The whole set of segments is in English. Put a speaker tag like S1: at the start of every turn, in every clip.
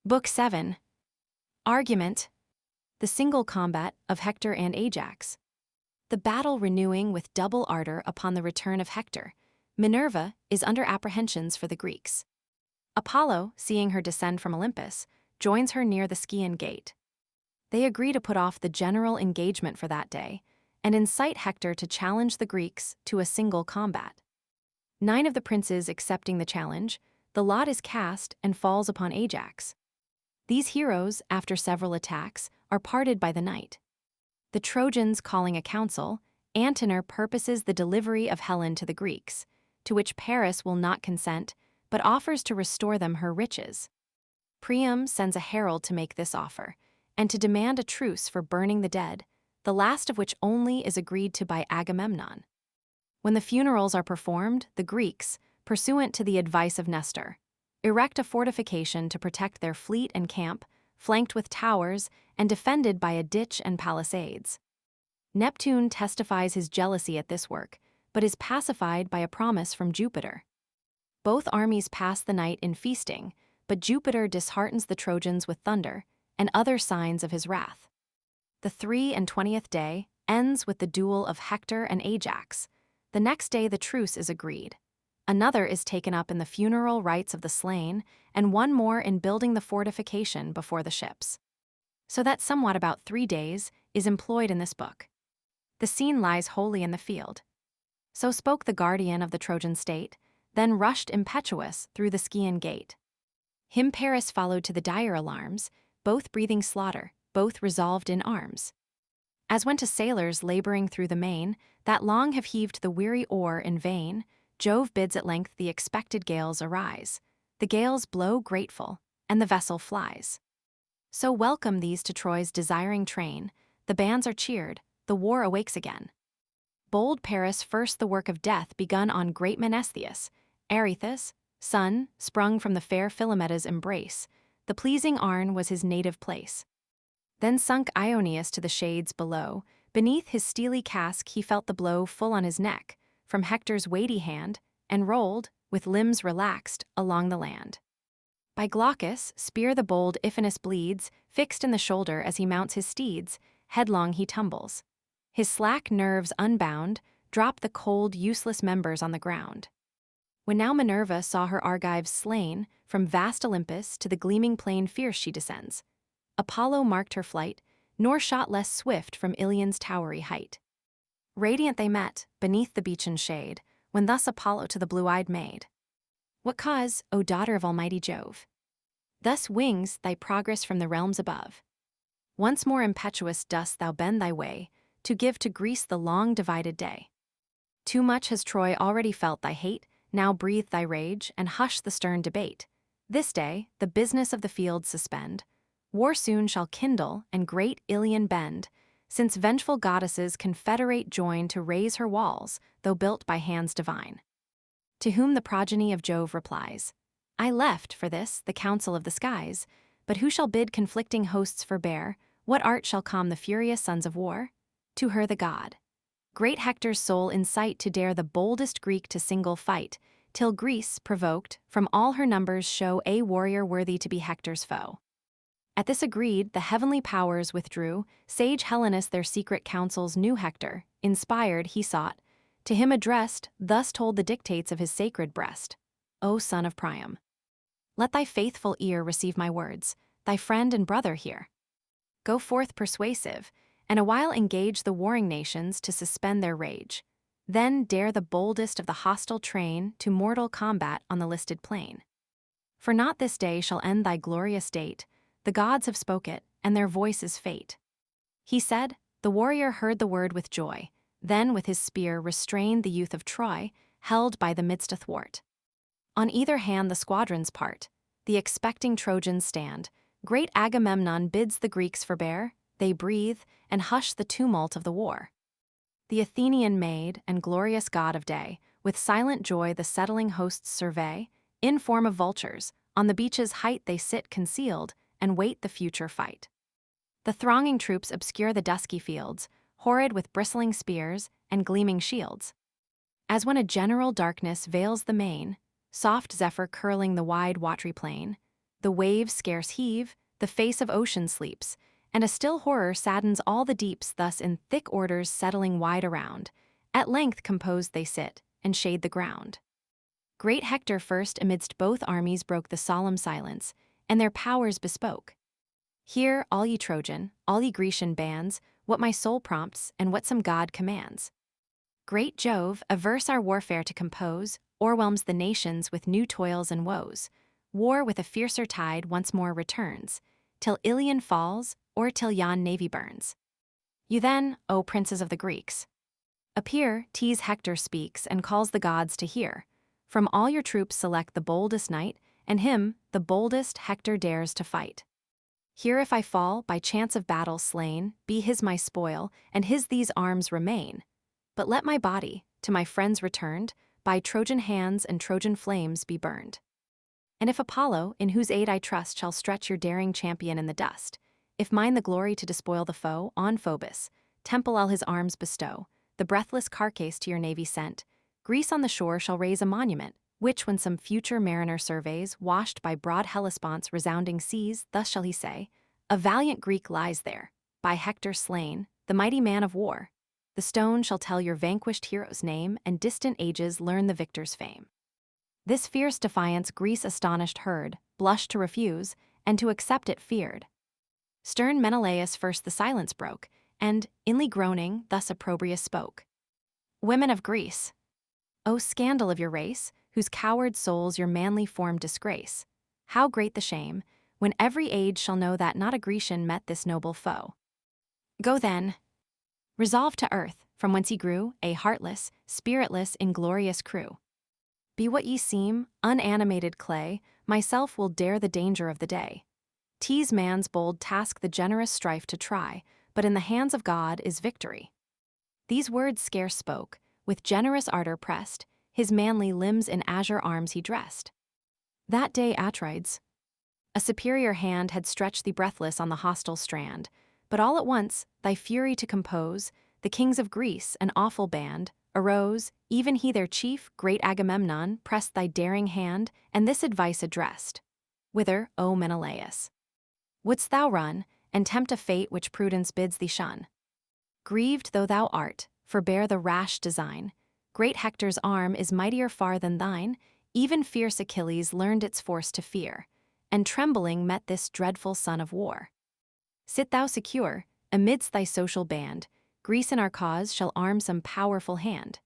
S1: Book 7. Argument. The single combat of Hector and Ajax. The battle renewing with double ardor upon the return of Hector, Minerva is under apprehensions for the Greeks. Apollo, seeing her descend from Olympus, joins her near the Scaean gate. They agree to put off the general engagement for that day, and incite Hector to challenge the Greeks to a single combat. 9 of the princes accepting the challenge, the lot is cast and falls upon Ajax. These heroes, after several attacks, are parted by the night. The Trojans calling a council, Antenor purposes the delivery of Helen to the Greeks, to which Paris will not consent, but offers to restore them her riches. Priam sends a herald to make this offer, and to demand a truce for burning the dead, the last of which only is agreed to by Agamemnon. When the funerals are performed, the Greeks, pursuant to the advice of Nestor, erect a fortification to protect their fleet and camp, flanked with towers and defended by a ditch and palisades. Neptune testifies his jealousy at this work, but is pacified by a promise from Jupiter. Both armies pass the night in feasting, but Jupiter disheartens the Trojans with thunder and other signs of his wrath. The 23rd day ends with the duel of Hector and Ajax. The next day the truce is agreed. Another is taken up in the funeral rites of the slain, and one more in building the fortification before the ships. So that somewhat about 3 days is employed in this book. The scene lies wholly in the field. So spoke the guardian of the Trojan state, then rushed impetuous through the Scaean gate. Him Paris followed to the dire alarms, both breathing slaughter, both resolved in arms. As when to sailors laboring through the main, that long have heaved the weary oar in vain, Jove bids at length the expected gales arise. The gales blow grateful, and the vessel flies. So welcome these to Troy's desiring train, the bands are cheered, the war awakes again. Bold Paris first the work of death begun on great Menestheus, Areithus, son, sprung from the fair Philomeda's embrace, the pleasing Arne was his native place. Then sunk Ionius to the shades below, beneath his steely casque he felt the blow full on his neck, from Hector's weighty hand, and rolled, with limbs relaxed, along the land. By Glaucus' spear the bold Iphinus bleeds, fixed in the shoulder as he mounts his steeds, headlong he tumbles. His slack nerves unbound, drop the cold, useless members on the ground. When now Minerva saw her Argives slain, from vast Olympus to the gleaming plain fierce she descends. Apollo marked her flight, nor shot less swift from Ilion's towery height. Radiant they met, beneath the beechen shade, when thus Apollo to the blue-eyed maid, "What cause, O daughter of almighty Jove? Thus wings thy progress from the realms above. Once more impetuous dost thou bend thy way, to give to Greece the long divided day. Too much has Troy already felt thy hate, now breathe thy rage, and hush the stern debate. This day, the business of the field suspend. War soon shall kindle, and great Ilion bend, since vengeful goddesses confederate join to raise her walls, though built by hands divine." To whom the progeny of Jove replies, "I left, for this, the council of the skies, but who shall bid conflicting hosts forbear? What art shall calm the furious sons of war? To her the god. Great Hector's soul incite to dare the boldest Greek to single fight, till Greece, provoked, from all her numbers show a warrior worthy to be Hector's foe." At this agreed, the heavenly powers withdrew, sage Helenus their secret counsels knew Hector, inspired he sought, to him addressed, thus told the dictates of his sacred breast. "O son of Priam, let thy faithful ear receive my words, thy friend and brother here. Go forth persuasive, and awhile engage the warring nations to suspend their rage. Then dare the boldest of the hostile train to mortal combat on the listed plain. For not this day shall end thy glorious date, the gods have spoke it, and their voice is fate." He said, the warrior heard the word with joy, then with his spear restrained the youth of Troy, held by the midst athwart. On either hand the squadrons part, the expecting Trojans stand, great Agamemnon bids the Greeks forbear, they breathe, and hush the tumult of the war. The Athenian maid and glorious god of day, with silent joy the settling hosts survey, in form of vultures, on the beach's height they sit concealed, and wait the future fight. The thronging troops obscure the dusky fields, horrid with bristling spears and gleaming shields. As when a general darkness veils the main, soft zephyr curling the wide watery plain, The waves scarce heave, the face of ocean sleeps, and a still horror saddens all the deeps, thus in thick orders settling wide around. At length composed they sit, and shade the ground. Great Hector first amidst both armies broke the solemn silence, and their powers bespoke. Hear, all ye Trojan, all ye Grecian bands, what my soul prompts, and what some god commands. Great Jove, averse our warfare to compose, o'erwhelms the nations with new toils and woes. War with a fiercer tide once more returns, till Ilion falls, or till yon navy burns. You then, O princes of the Greeks, appear, tease Hector speaks, and calls the gods to hear. From all your troops select the boldest knight, and him, the boldest, Hector dares to fight. Here if I fall, by chance of battle slain, be his my spoil, and his these arms remain. But let my body, to my friends returned, by Trojan hands and Trojan flames be burned. And if Apollo, in whose aid I trust, shall stretch your daring champion in the dust, if mine the glory to despoil the foe, on Phoebus, temple I'll his arms bestow, the breathless carcass to your navy sent, Greece on the shore shall raise a monument, which when some future mariner surveys, washed by broad Hellespont's resounding seas, thus shall he say, a valiant Greek lies there, by Hector slain, the mighty man of war. The stone shall tell your vanquished hero's name, and distant ages learn the victor's fame. This fierce defiance Greece astonished heard, blushed to refuse, and to accept it feared. Stern Menelaus first the silence broke, and, inly groaning, thus opprobrious spoke. Women of Greece, O scandal of your race, whose coward souls your manly form disgrace, how great the shame, when every age shall know that not a Grecian met this noble foe. Go then, resolve to earth, from whence ye grew, a heartless, spiritless, inglorious crew. Be what ye seem, unanimated clay, myself will dare the danger of the day. Tease man's bold task the generous strife to try, but in the hands of God is victory. These words scarce spoke, with generous ardor pressed, his manly limbs in azure arms he dressed. That day Atrides, a superior hand had stretched thee breathless on the hostile strand, but all at once, thy fury to compose, the kings of Greece, an awful band, arose, even he their chief, great Agamemnon, pressed thy daring hand, and this advice addressed. Whither, O Menelaus, wouldst thou run, and tempt a fate which prudence bids thee shun? Grieved though thou art, forbear the rash design. Great Hector's arm is mightier far than thine, even fierce Achilles learned its force to fear, and trembling met this dreadful son of war. Sit thou secure, amidst thy social band, Greece in our cause shall arm some powerful hand.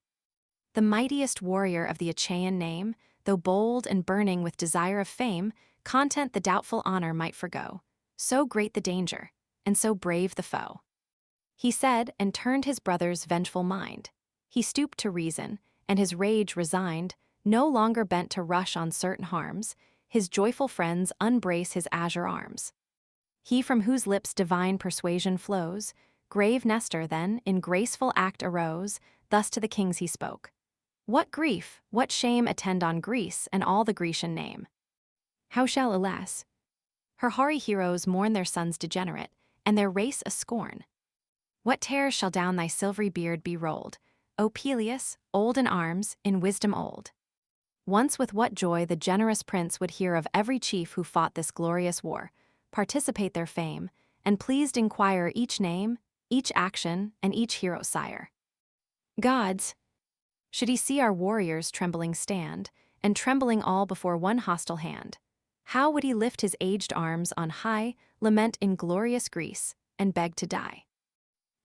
S1: The mightiest warrior of the Achaean name, though bold and burning with desire of fame, content the doubtful honor might forgo, so great the danger, and so brave the foe. He said, and turned his brother's vengeful mind. He stooped to reason, and his rage resigned, no longer bent to rush on certain harms, his joyful friends unbrace his azure arms. He from whose lips divine persuasion flows, grave Nestor then, in graceful act arose, thus to the kings he spoke. What grief, what shame attend on Greece and all the Grecian name? How shall, alas, her hoary heroes mourn their sons degenerate, and their race a scorn? What terrors shall down thy silvery beard be rolled, O Peleus, old in arms, in wisdom old? Once with what joy the generous prince would hear of every chief who fought this glorious war, participate their fame, and pleased inquire each name, each action, and each hero sire. Gods, should he see our warriors trembling stand, and trembling all before one hostile hand, how would he lift his aged arms on high, lament inglorious Greece, and beg to die?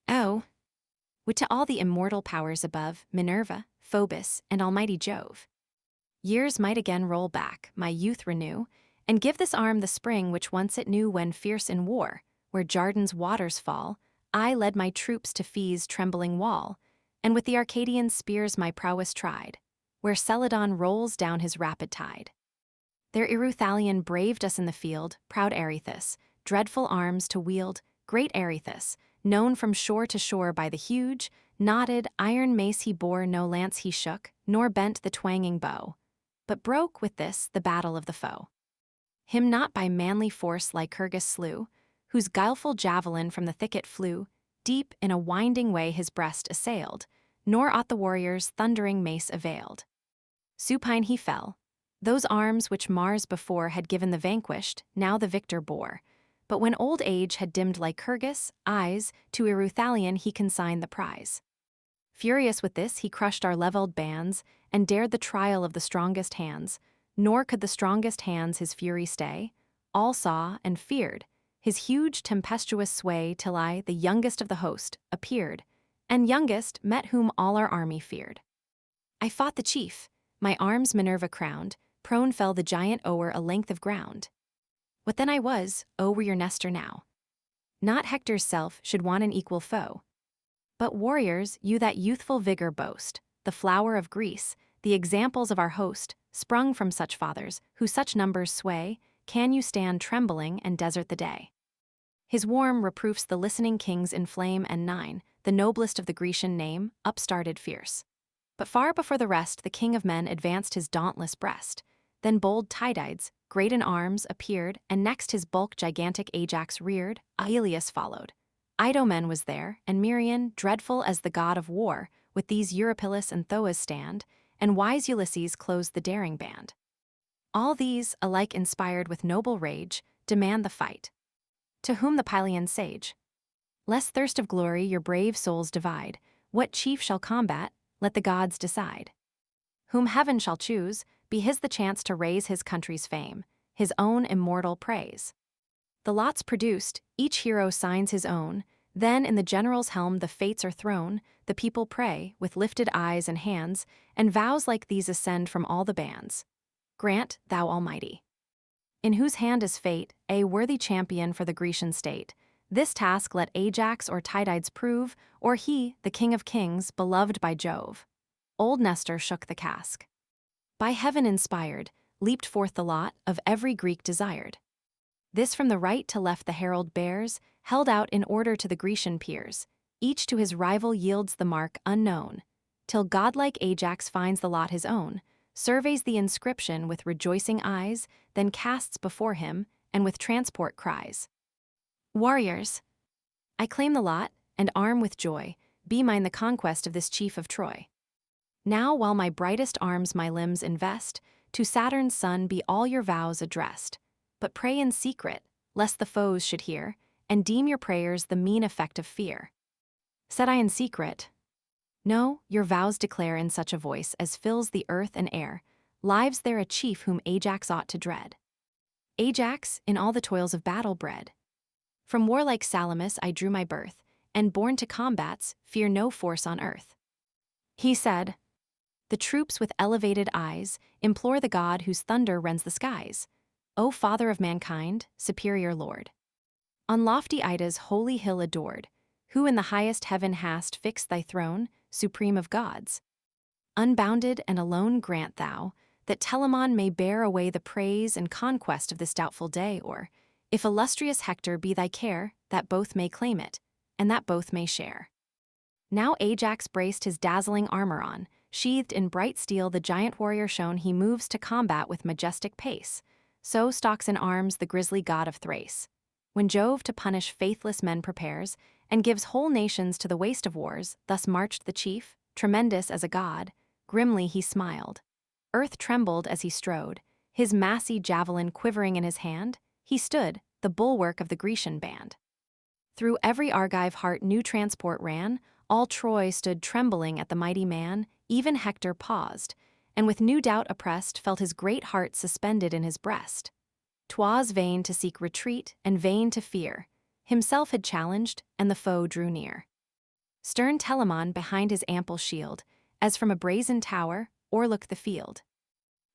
S1: Oh, would to all the immortal powers above, Minerva, Phoebus, and almighty Jove, years might again roll back, my youth renew, and give this arm the spring which once it knew when fierce in war, where Jardan's waters fall, I led my troops to Phe's trembling wall, and with the Arcadian spears my prowess tried, where Celadon rolls down his rapid tide. There Eruthalion braved us in the field, proud Areithus, dreadful arms to wield, great Areithus, known from shore to shore by the huge, knotted, iron mace he bore, no lance he shook, nor bent the twanging bow, but broke with this the battle of the foe. Him not by manly force Lycurgus slew, whose guileful javelin from the thicket flew, deep in a winding way his breast assailed, nor aught the warrior's thundering mace availed. Supine he fell, those arms which Mars before had given the vanquished, now the victor bore. But when old age had dimmed Lycurgus' eyes, to Eruthalion he consigned the prize. Furious with this, he crushed our levelled bands, and dared the trial of the strongest hands, nor could the strongest hands his fury stay. All saw and feared his huge tempestuous sway, till I, the youngest of the host, appeared, and youngest met whom all our army feared. I fought the chief, my arms Minerva crowned, prone fell the giant o'er a length of ground. What then I was, O were your Nestor now. Not Hector's self should want an equal foe. But warriors, you that youthful vigor boast, the flower of Greece, the examples of our host, sprung from such fathers, who such numbers sway, can you stand trembling and desert the day? His warm reproofs the listening kings inflame, and nine, the noblest of the Grecian name, upstarted fierce. But far before the rest the king of men advanced his dauntless breast. Then bold Tydides, great in arms, appeared, and next his bulk gigantic Ajax reared. Iliad followed. Idomen was there, and Merion, dreadful as the god of war, with these Eurypylus and Thoas stand, and wise Ulysses closed the daring band. All these, alike inspired with noble rage, demand the fight. To whom the Pylian sage? Lest thirst of glory your brave souls divide, what chief shall combat, let the gods decide. Whom heaven shall choose, be his the chance to raise his country's fame, his own immortal praise. The lots produced, each hero signs his own, then in the general's helm the fates are thrown, the people pray, with lifted eyes and hands, and vows like these ascend from all the bands. Grant, thou Almighty. In whose hand is fate, a worthy champion for the Grecian state. This task let Ajax or Tydides prove, or he, the king of kings, beloved by Jove. Old Nestor shook the cask. By heaven inspired, leaped forth the lot of every Greek desired. This from the right to left the herald bears, held out in order to the Grecian peers. Each to his rival yields the mark unknown, till godlike Ajax finds the lot his own, surveys the inscription with rejoicing eyes, then casts before him, and with transport cries. Warriors! I claim the lot, and arm with joy, be mine the conquest of this chief of Troy. Now while my brightest arms my limbs invest, to Saturn's son be all your vows addressed. But pray in secret, lest the foes should hear, and deem your prayers the mean effect of fear. Said I in secret? No, your vows declare in such a voice as fills the earth and air, lives there a chief whom Ajax ought to dread. Ajax, in all the toils of battle bred. From warlike Salamis I drew my birth, and born to combats, fear no force on earth. He said, the troops with elevated eyes implore the god whose thunder rends the skies. O Father of mankind, superior Lord. On lofty Ida's holy hill adored, who in the highest heaven hast fixed thy throne, supreme of gods. Unbounded and alone grant thou, that Telamon may bear away the praise and conquest of this doubtful day, or, if illustrious Hector be thy care, that both may claim it, and that both may share. Now Ajax braced his dazzling armor on, sheathed in bright steel the giant warrior shown he moves to combat with majestic pace. So stalks in arms the grisly god of Thrace. When Jove to punish faithless men prepares, and gives whole nations to the waste of wars, thus marched the chief, tremendous as a god, grimly he smiled. Earth trembled as he strode, his massy javelin quivering in his hand, he stood, the bulwark of the Grecian band. Through every Argive heart new transport ran, all Troy stood trembling at the mighty man, even Hector paused, and with new doubt oppressed felt his great heart suspended in his breast. 'Twas vain to seek retreat and vain to fear, himself had challenged, and the foe drew near. Stern Telamon behind his ample shield, as from a brazen tower, o'erlooked the field.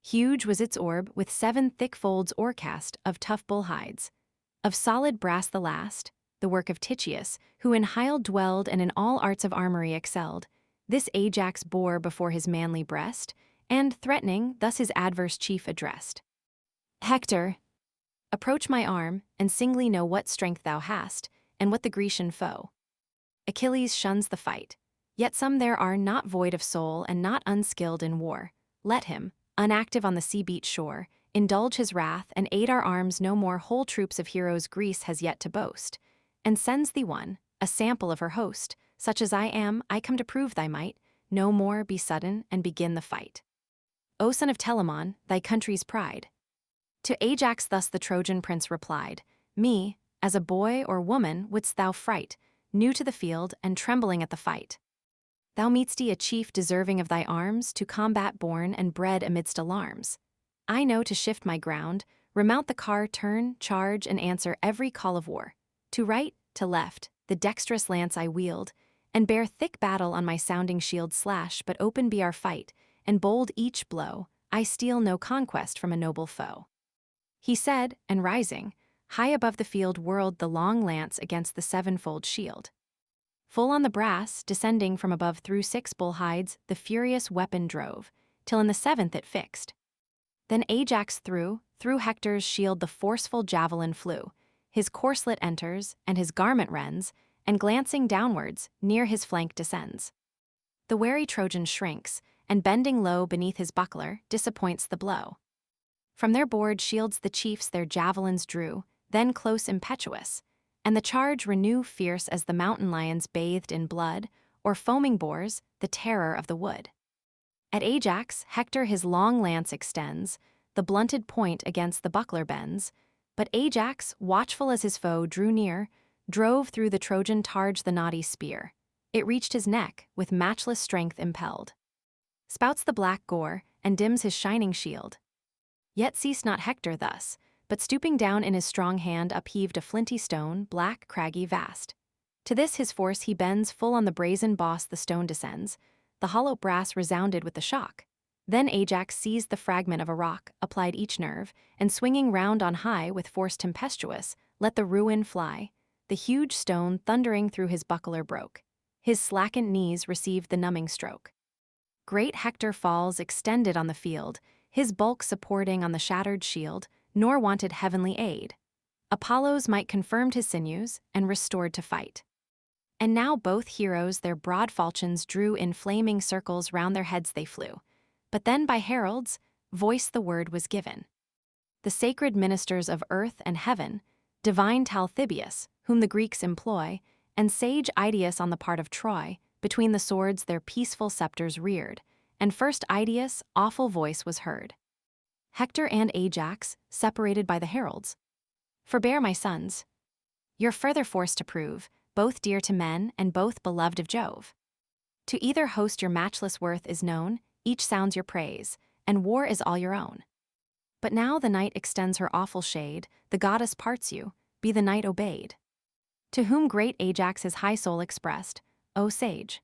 S1: Huge was its orb, with 7 thick folds o'ercast of tough bull hides. Of solid brass the last, the work of Titius, who in Hyle dwelled and in all arts of armory excelled. This Ajax bore before his manly breast, and, threatening, thus his adverse chief addressed. Hector, approach my arm, and singly know what strength thou hast, and what the Grecian foe. Achilles shuns the fight, yet some there are not void of soul and not unskilled in war. Let him, unactive on the sea-beat shore, indulge his wrath and aid our arms no more. Whole troops of heroes Greece has yet to boast, and sends thee one, a sample of her host. Such as I am, I come to prove thy might, no more be sudden and begin the fight. O son of Telamon, thy country's pride. To Ajax thus the Trojan prince replied, Me, as a boy or woman wouldst thou fright, new to the field and trembling at the fight. Thou meet'st a chief deserving of thy arms, to combat born and bred amidst alarms. I know to shift my ground, remount the car, turn, charge, and answer every call of war. To right, to left, the dexterous lance I wield, and bear thick battle on my sounding shield slash, but open be our fight, and bold each blow, I steal no conquest from a noble foe. He said, and rising, high above the field whirled the long lance against the sevenfold shield. Full on the brass, descending from above through 6 bull hides, the furious weapon drove, till in the 7th it fixed. Then Ajax through Hector's shield the forceful javelin flew, his corslet enters, and his garment rends, and glancing downwards, near his flank descends. The wary Trojan shrinks, and bending low beneath his buckler, disappoints the blow. From their board shields the chiefs their javelins drew, then close impetuous, and the charge renew fierce as the mountain lions bathed in blood, or foaming boars, the terror of the wood. At Ajax, Hector his long lance extends, the blunted point against the buckler bends, but Ajax, watchful as his foe drew near, drove through the Trojan targe the knotty spear. It reached his neck, with matchless strength impelled. Spouts the black gore, and dims his shining shield. Yet ceased not Hector thus, but stooping down in his strong hand upheaved a flinty stone, black, craggy, vast. To this his force he bends, full on the brazen boss the stone descends, the hollow brass resounded with the shock. Then Ajax seized the fragment of a rock, applied each nerve, and swinging round on high with force tempestuous, let the ruin fly. The huge stone thundering through his buckler broke. His slackened knees received the numbing stroke. Great Hector falls extended on the field, his bulk supporting on the shattered shield, nor wanted heavenly aid. Apollo's might confirmed his sinews, and restored to fight. And now both heroes their broad falchions drew, in flaming circles round their heads they flew. But then by heralds, voice the word was given. The sacred ministers of earth and heaven, divine Talthybius, whom the Greeks employ, and sage Idaeus on the part of Troy, between the swords their peaceful scepters reared, and first Idaeus' awful voice was heard. Hector and Ajax, separated by the heralds. Forbear, my sons, your further force to prove, both dear to men and both beloved of Jove. To either host your matchless worth is known, each sounds your praise, and war is all your own. But now the night extends her awful shade, the goddess parts you, be the night obeyed. To whom great Ajax his high soul expressed, O sage.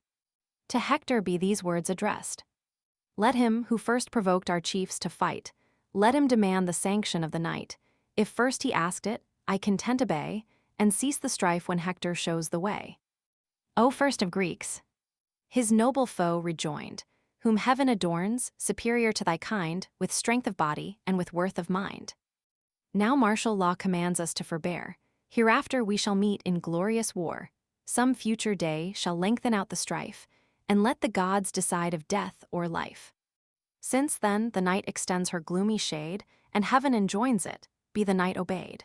S1: To Hector be these words addressed. Let him, who first provoked our chiefs to fight, let him demand the sanction of the night. If first he asked it, I content obey, and cease the strife when Hector shows the way. O first of Greeks, his noble foe rejoined, whom heaven adorns, superior to thy kind, with strength of body and with worth of mind. Now martial law commands us to forbear. Hereafter we shall meet in glorious war. Some future day shall lengthen out the strife, and let the gods decide of death or life. Since then the night extends her gloomy shade, and heaven enjoins it, be the night obeyed.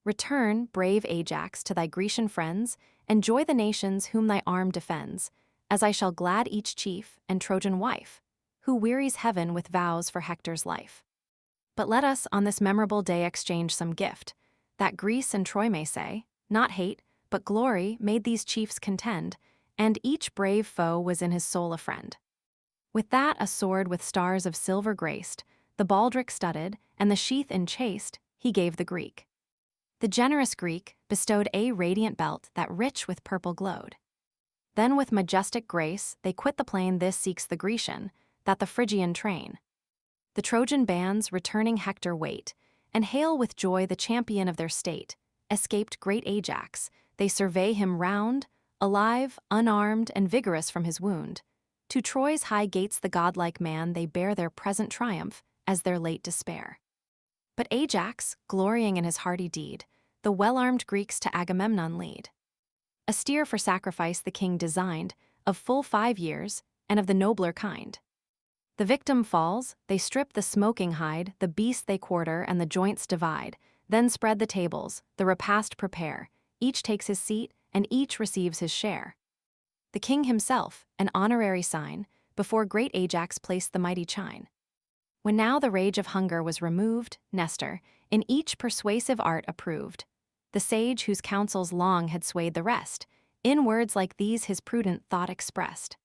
S1: Return, brave Ajax, to thy Grecian friends, and joy the nations whom thy arm defends, as I shall glad each chief and Trojan wife, who wearies heaven with vows for Hector's life. But let us on this memorable day exchange some gift, that Greece and Troy may say, not hate, but glory made these chiefs contend, and each brave foe was in his soul a friend. With that a sword with stars of silver graced, the baldric studded, and the sheath enchased, he gave the Greek. The generous Greek bestowed a radiant belt that rich with purple glowed. Then with majestic grace they quit the plain, this seeks the Grecian, that the Phrygian train. The Trojan bands returning Hector wait, and hail with joy the champion of their state. Escaped great Ajax, they survey him round, alive, unarmed, and vigorous from his wound. To Troy's high gates the godlike man they bear their present triumph as their late despair. But Ajax, glorying in his hardy deed, the well-armed Greeks to Agamemnon lead. A steer for sacrifice the king designed, of full 5 years, and of the nobler kind. The victim falls, they strip the smoking hide, the beast they quarter and the joints divide, then spread the tables, the repast prepare, each takes his seat, and each receives his share. The king himself, an honorary sign, before great Ajax placed the mighty chine. When now the rage of hunger was removed, Nestor, in each persuasive art approved, the sage whose counsels long had swayed the rest, in words like these his prudent thought expressed.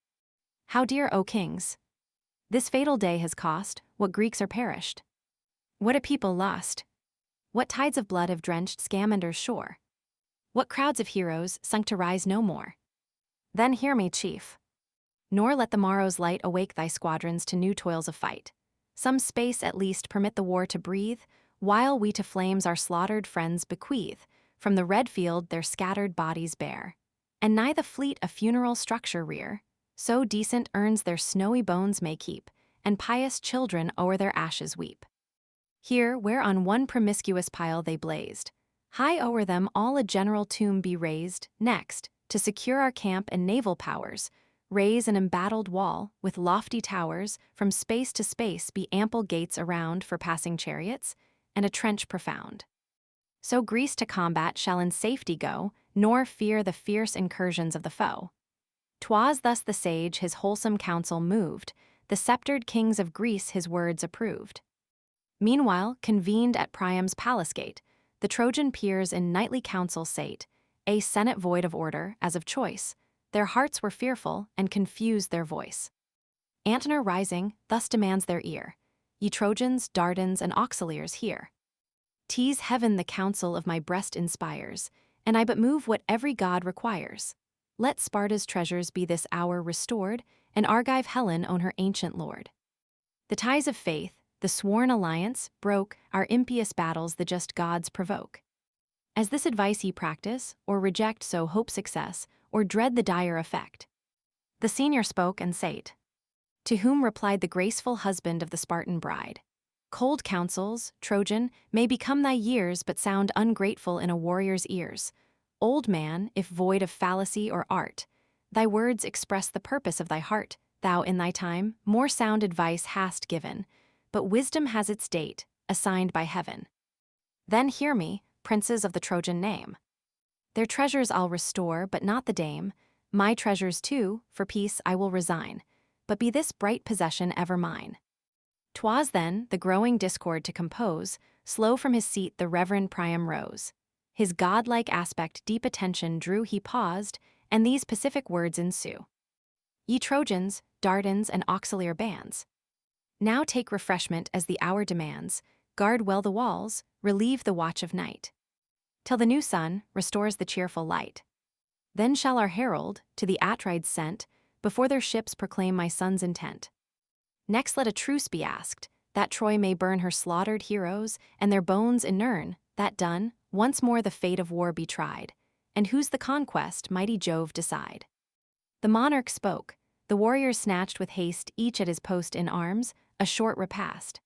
S1: How dear, O kings! This fatal day has cost, what Greeks are perished. What a people lost! What tides of blood have drenched Scamander's shore! What crowds of heroes sunk to rise no more! Then hear me, chief. Nor let the morrow's light awake thy squadrons to new toils of fight. Some space at least permit the war to breathe, while we to flames our slaughtered friends bequeath, from the red field their scattered bodies bear. And nigh the fleet a funeral structure rear, so decent urns their snowy bones may keep, and pious children o'er their ashes weep. Here, where on one promiscuous pile they blazed, high o'er them all a general tomb be raised. Next, to secure our camp and naval powers, raise an embattled wall, with lofty towers, from space to space be ample gates around for passing chariots, and a trench profound. So Greece to combat shall in safety go, nor fear the fierce incursions of the foe. 'Twas thus the sage his wholesome counsel moved, the sceptred kings of Greece his words approved. Meanwhile, convened at Priam's palace gate, the Trojan peers in nightly council sate, a senate void of order, as of choice. Their hearts were fearful, and confused their voice. Antenor rising, thus demands their ear. Ye Trojans, Dardans, and Auxiliars, hear. 'Tis heaven the counsel of my breast inspires, and I but move what every god requires. Let Sparta's treasures be this hour restored, and Argive Helen own her ancient lord. The ties of faith, the sworn alliance, broke, our impious battles the just gods provoke. As this advice ye practice, or reject so hope success, or dread the dire effect. The senior spoke and sate. To whom replied the graceful husband of the Spartan bride. Cold counsels, Trojan, may become thy years but sound ungrateful in a warrior's ears. Old man, if void of fallacy or art, thy words express the purpose of thy heart. Thou in thy time more sound advice hast given, but wisdom has its date, assigned by heaven. Then hear me, princes of the Trojan name. Their treasures I'll restore, but not the dame. My treasures too, for peace I will resign, but be this bright possession ever mine. 'Twas then, the growing discord to compose, slow from his seat the reverend Priam rose. His godlike aspect deep attention drew, he paused, and these pacific words ensue. Ye Trojans, Dardans, and Auxiliar bands, now take refreshment as the hour demands, guard well the walls, relieve the watch of night, till the new sun restores the cheerful light. Then shall our herald, to the Atrides sent, before their ships proclaim my son's intent. Next let a truce be asked, that Troy may burn her slaughtered heroes, and their bones inurn. That done, once more the fate of war be tried, and whose the conquest mighty Jove decide. The monarch spoke, the warriors snatched with haste each at his post in arms, a short repast.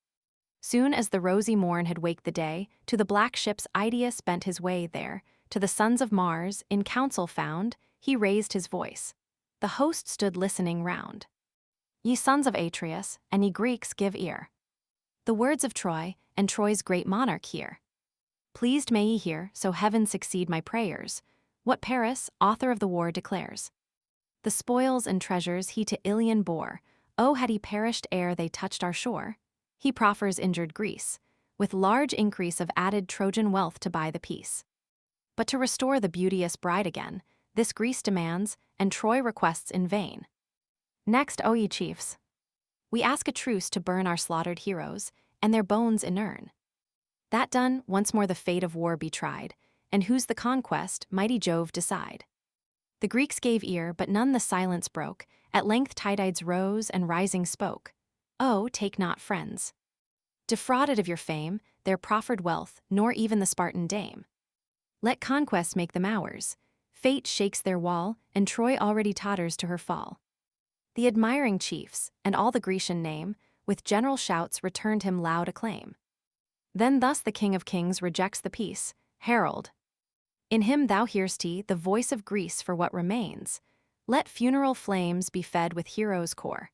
S1: Soon as the rosy morn had waked the day, to the black ships Idaeus bent his way there, to the sons of Mars, in council found, he raised his voice. The host stood listening round. Ye sons of Atreus, and ye Greeks, give ear. The words of Troy, and Troy's great monarch hear. Pleased may ye hear, so heaven succeed my prayers, what Paris, author of the war, declares. The spoils and treasures he to Ilion bore, oh had he perished ere they touched our shore. He proffers injured Greece, with large increase of added Trojan wealth to buy the peace. But to restore the beauteous bride again, this Greece demands, and Troy requests in vain. Next, O ye chiefs, we ask a truce to burn our slaughtered heroes, and their bones inurn. That done, once more the fate of war be tried, and whose the conquest, mighty Jove decide. The Greeks gave ear, but none the silence broke. At length Tydides rose, and rising spoke. Oh, take not friends, defrauded of your fame, their proffered wealth, nor even the Spartan dame. Let conquest make them ours. Fate shakes their wall, and Troy already totters to her fall. The admiring chiefs, and all the Grecian name, with general shouts returned him loud acclaim. Then thus the King of Kings rejects the peace. Herald, in him thou hear'st he, the voice of Greece for what remains. Let funeral flames be fed with heroes' core.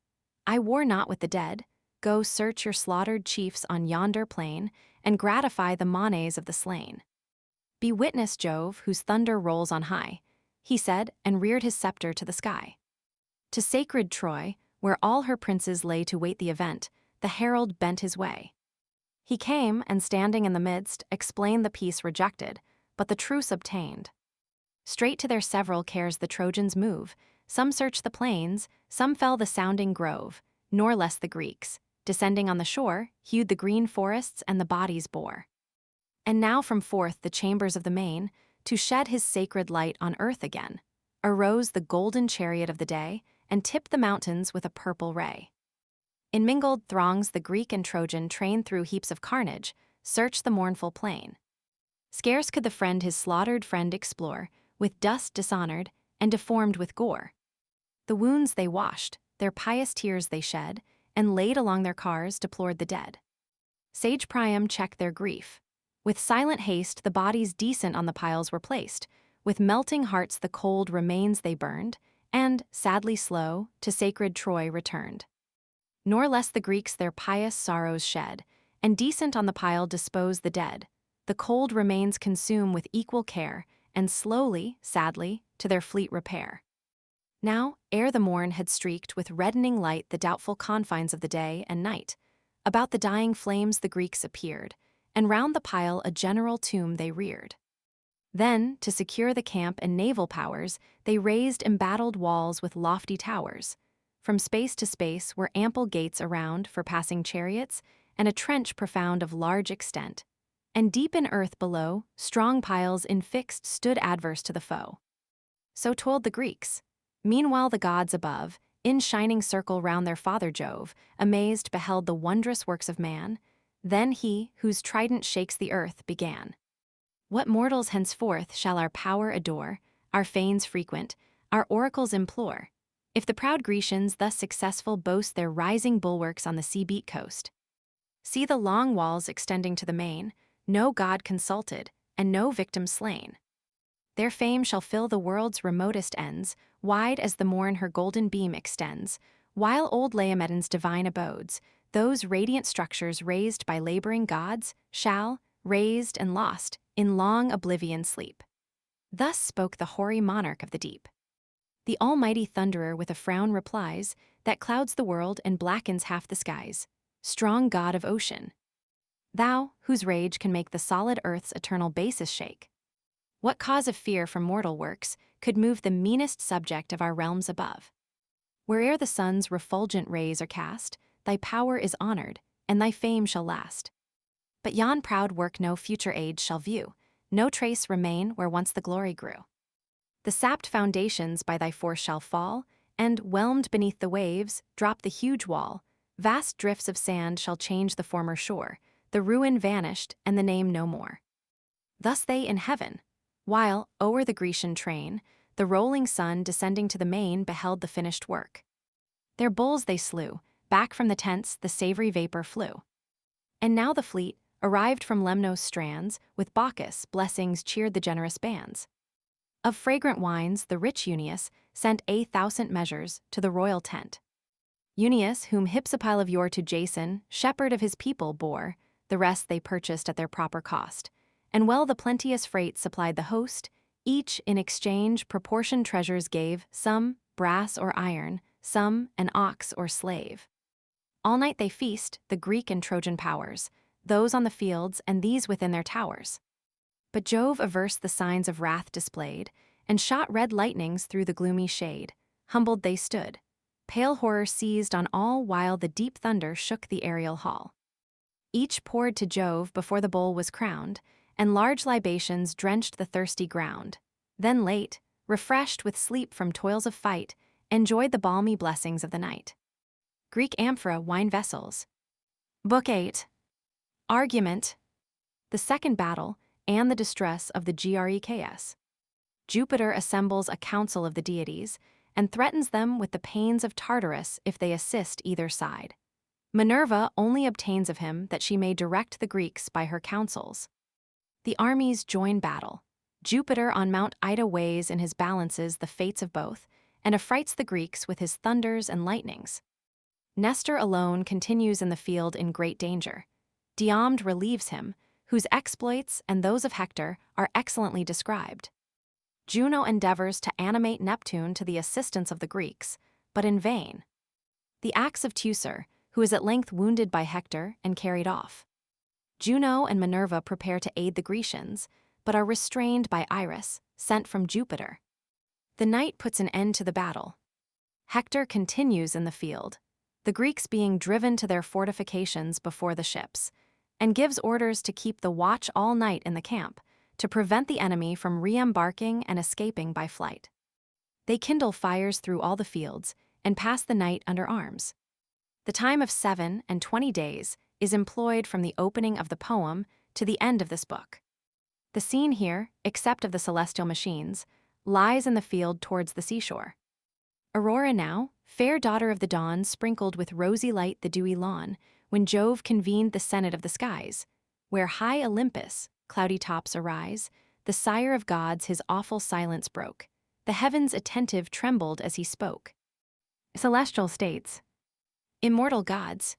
S1: I war not with the dead. Go search your slaughtered chiefs on yonder plain, and gratify the manes of the slain. Be witness, Jove, whose thunder rolls on high, he said, and reared his scepter to the sky. To sacred Troy, where all her princes lay to wait the event, the herald bent his way. He came, and standing in the midst, explained the peace rejected, but the truce obtained. Straight to their several cares the Trojans move, some search the plains, some fell the sounding grove, nor less the Greeks, descending on the shore, hewed the green forests and the bodies bore. And now from forth the chambers of the main, to shed his sacred light on earth again, arose the golden chariot of the day, and tipped the mountains with a purple ray. In mingled throngs the Greek and Trojan train through heaps of carnage, search the mournful plain. Scarce could the friend his slaughtered friend explore, with dust dishonored, and deformed with gore. The wounds they washed, their pious tears they shed, and laid along their cars deplored the dead. Sage Priam checked their grief. With silent haste the bodies decent on the piles were placed, with melting hearts the cold remains they burned, and, sadly slow, to sacred Troy returned. Nor less the Greeks their pious sorrows shed, and decent on the pile dispose the dead. The cold remains consume with equal care, and slowly, sadly, to their fleet repair. Now, ere the morn had streaked with reddening light the doubtful confines of the day and night, about the dying flames the Greeks appeared, and round the pile a general tomb they reared. Then, to secure the camp and naval powers, they raised embattled walls with lofty towers. From space to space were ample gates around for passing chariots, and a trench profound of large extent. And deep in earth below, strong piles infixed stood adverse to the foe. So told the Greeks. Meanwhile the gods above, in shining circle round their father Jove, amazed beheld the wondrous works of man. Then he, whose trident shakes the earth, began. What mortals henceforth shall our power adore, our fanes frequent, our oracles implore, if the proud Grecians thus successful boast their rising bulwarks on the sea-beat coast? See the long walls extending to the main, no god consulted, and no victim slain. Their fame shall fill the world's remotest ends, wide as the morn her golden beam extends, while old Laomedon's divine abodes, those radiant structures raised by laboring gods, shall, raised and lost, in long oblivion sleep. Thus spoke the hoary monarch of the deep. The almighty thunderer with a frown replies, that clouds the world and blackens half the skies. Strong god of ocean, thou, whose rage can make the solid earth's eternal basis shake, what cause of fear from mortal works could move the meanest subject of our realms above? Where'er the sun's refulgent rays are cast, thy power is honored, and thy fame shall last. But yon proud work no future age shall view, no trace remain where once the glory grew. The sapped foundations by thy force shall fall, and, whelmed beneath the waves, drop the huge wall. Vast drifts of sand shall change the former shore, the ruin vanished, and the name no more. Thus they in heaven, while, o'er the Grecian train, the rolling sun descending to the main beheld the finished work. Their bulls they slew, back from the tents the savory vapor flew. And now the fleet, arrived from Lemnos strands, with Bacchus blessings cheered the generous bands. Of fragrant wines the rich Euneus sent 1,000 measures to the royal tent. Euneus, whom Hypsipyle of yore to Jason, shepherd of his people, bore, the rest they purchased at their proper cost. And well the plenteous freight supplied the host, each in exchange proportioned treasures gave, some brass or iron, some an ox or slave. All night they feast, the Greek and Trojan powers, those on the fields and these within their towers. But Jove averse the signs of wrath displayed, and shot red lightnings through the gloomy shade. Humbled they stood. Pale horror seized on all while the deep thunder shook the aerial hall. Each poured to Jove before the bowl was crowned, and large libations drenched the thirsty ground. Then late, refreshed with sleep from toils of fight, enjoyed the balmy blessings of the night. Greek amphora wine vessels. Book 8. Argument. The second battle, and the distress of the Greeks. Jupiter assembles a council of the deities, and threatens them with the pains of Tartarus if they assist either side. Minerva only obtains of him that she may direct the Greeks by her counsels. The armies join battle. Jupiter on Mount Ida weighs in his balances the fates of both, and affrights the Greeks with his thunders and lightnings. Nestor alone continues in the field in great danger. Diomed relieves him, whose exploits and those of Hector are excellently described. Juno endeavors to animate Neptune to the assistance of the Greeks, but in vain. The axe of Teucer, who is at length wounded by Hector and carried off. Juno and Minerva prepare to aid the Grecians, but are restrained by Iris, sent from Jupiter. The night puts an end to the battle. Hector continues in the field, the Greeks being driven to their fortifications before the ships, and gives orders to keep the watch all night in the camp, to prevent the enemy from re-embarking and escaping by flight. They kindle fires through all the fields and pass the night under arms. The time of 27 days is employed from the opening of the poem to the end of this book. The scene here, except of the celestial machines, lies in the field towards the seashore. Aurora now, fair daughter of the dawn, sprinkled with rosy light the dewy lawn, when Jove convened the senate of the skies, where high Olympus, cloudy tops arise, the sire of gods his awful silence broke. The heavens attentive trembled as he spoke. Celestial states, immortal gods,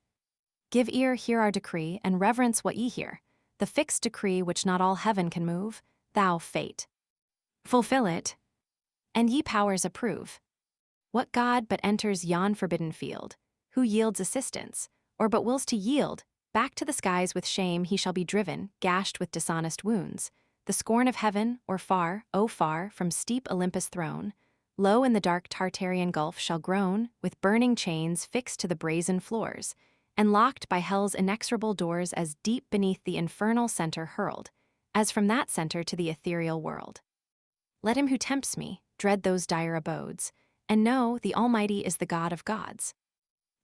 S1: give ear, hear our decree, and reverence what ye hear, the fixed decree which not all heaven can move, thou, fate. Fulfill it, and ye powers approve. What god but enters yon forbidden field, who yields assistance, or but wills to yield, back to the skies with shame he shall be driven, gashed with dishonest wounds, the scorn of heaven, or far, oh far, from steep Olympus throne, low in the dark Tartarian gulf shall groan, with burning chains fixed to the brazen floors, and locked by hell's inexorable doors as deep beneath the infernal center hurled, as from that center to the ethereal world. Let him who tempts me dread those dire abodes, and know the Almighty is the God of gods.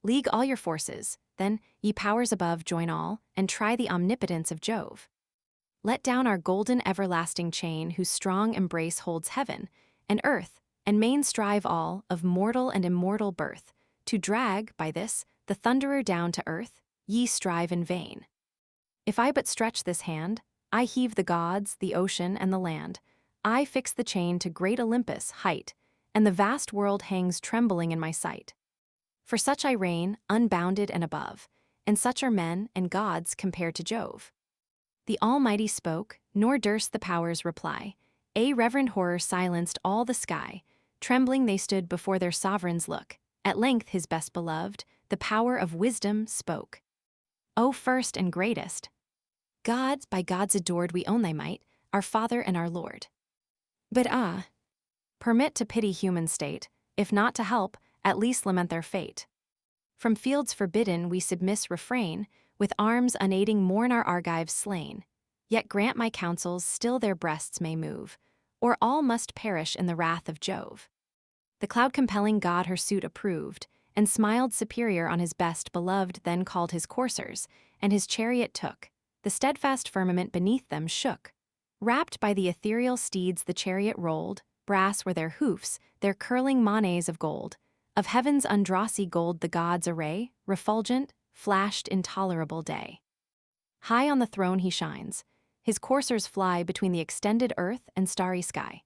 S1: League all your forces, then, ye powers above, join all, and try the omnipotence of Jove. Let down our golden everlasting chain, whose strong embrace holds heaven, and earth, and main strive all, of mortal and immortal birth, to drag, by this, the thunderer down to earth, ye strive in vain. If I but stretch this hand, I heave the gods, the ocean, and the land, I fix the chain to great Olympus' height, and the vast world hangs trembling in my sight. For such I reign, unbounded and above, and such are men and gods compared to Jove. The Almighty spoke, nor durst the powers reply. A reverend horror silenced all the sky. Trembling they stood before their sovereign's look. At length his best beloved, the power of wisdom, spoke. O first and greatest! God, by gods adored, we own thy might, our Father and our Lord. But permit to pity human state, if not to help, at least lament their fate. From fields forbidden we submiss refrain, with arms unaiding mourn our Argives slain. Yet grant my counsels still their breasts may move, or all must perish in the wrath of Jove. The cloud-compelling god her suit approved, and smiled superior on his best beloved, then called his coursers, and his chariot took. The steadfast firmament beneath them shook. Wrapped by the ethereal steeds the chariot rolled, brass were their hoofs, their curling manes of gold. Of heaven's undrossy gold the gods' array, refulgent, flashed intolerable day. High on the throne he shines, his coursers fly between the extended earth and starry sky.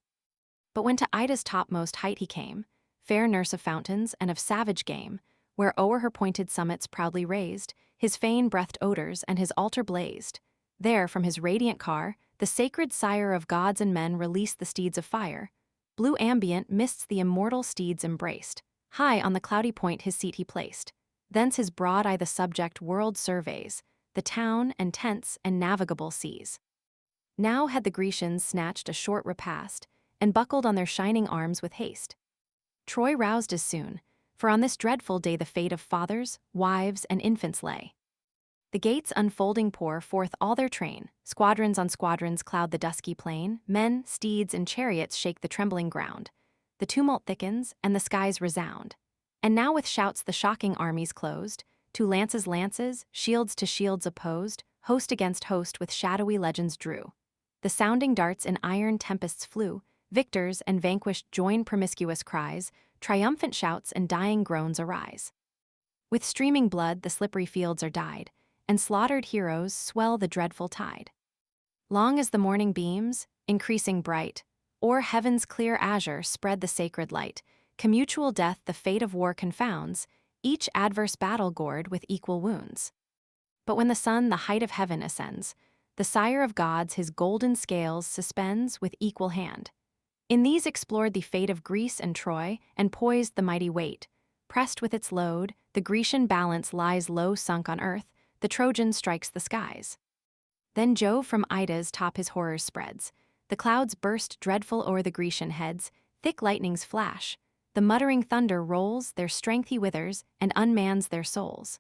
S1: But when to Ida's topmost height he came, fair nurse of fountains and of savage game, where o'er her pointed summits proudly raised, his fane breathed odors and his altar blazed, there from his radiant car, the sacred sire of gods and men released the steeds of fire. Blue ambient mists the immortal steeds embraced. High on the cloudy point his seat he placed. Thence his broad eye the subject world surveys, the town and tents and navigable seas. Now had the Grecians snatched a short repast, and buckled on their shining arms with haste. Troy roused as soon, for on this dreadful day the fate of fathers, wives, and infants lay. The gates unfolding pour forth all their train, squadrons on squadrons cloud the dusky plain, men, steeds, and chariots shake the trembling ground. The tumult thickens, and the skies resound. And now with shouts the shocking armies closed, to lances lances, shields to shields opposed, host against host with shadowy legends drew. The sounding darts in iron tempests flew, victors and vanquished join promiscuous cries, triumphant shouts and dying groans arise. With streaming blood the slippery fields are dyed, and slaughtered heroes swell the dreadful tide. Long as the morning beams, increasing bright, o'er heaven's clear azure spread the sacred light, commutual death the fate of war confounds, each adverse battle gored with equal wounds. But when the sun the height of heaven ascends, the sire of gods his golden scales suspends with equal hand. In these explored the fate of Greece and Troy, and poised the mighty weight, Pressed with its load, the Grecian balance lies low sunk on earth, the Trojan strikes the skies. Then Jove from Ida's top his horrors spreads. The clouds burst dreadful o'er the Grecian heads, thick lightnings flash. The muttering thunder rolls, their strength he withers, and unmans their souls.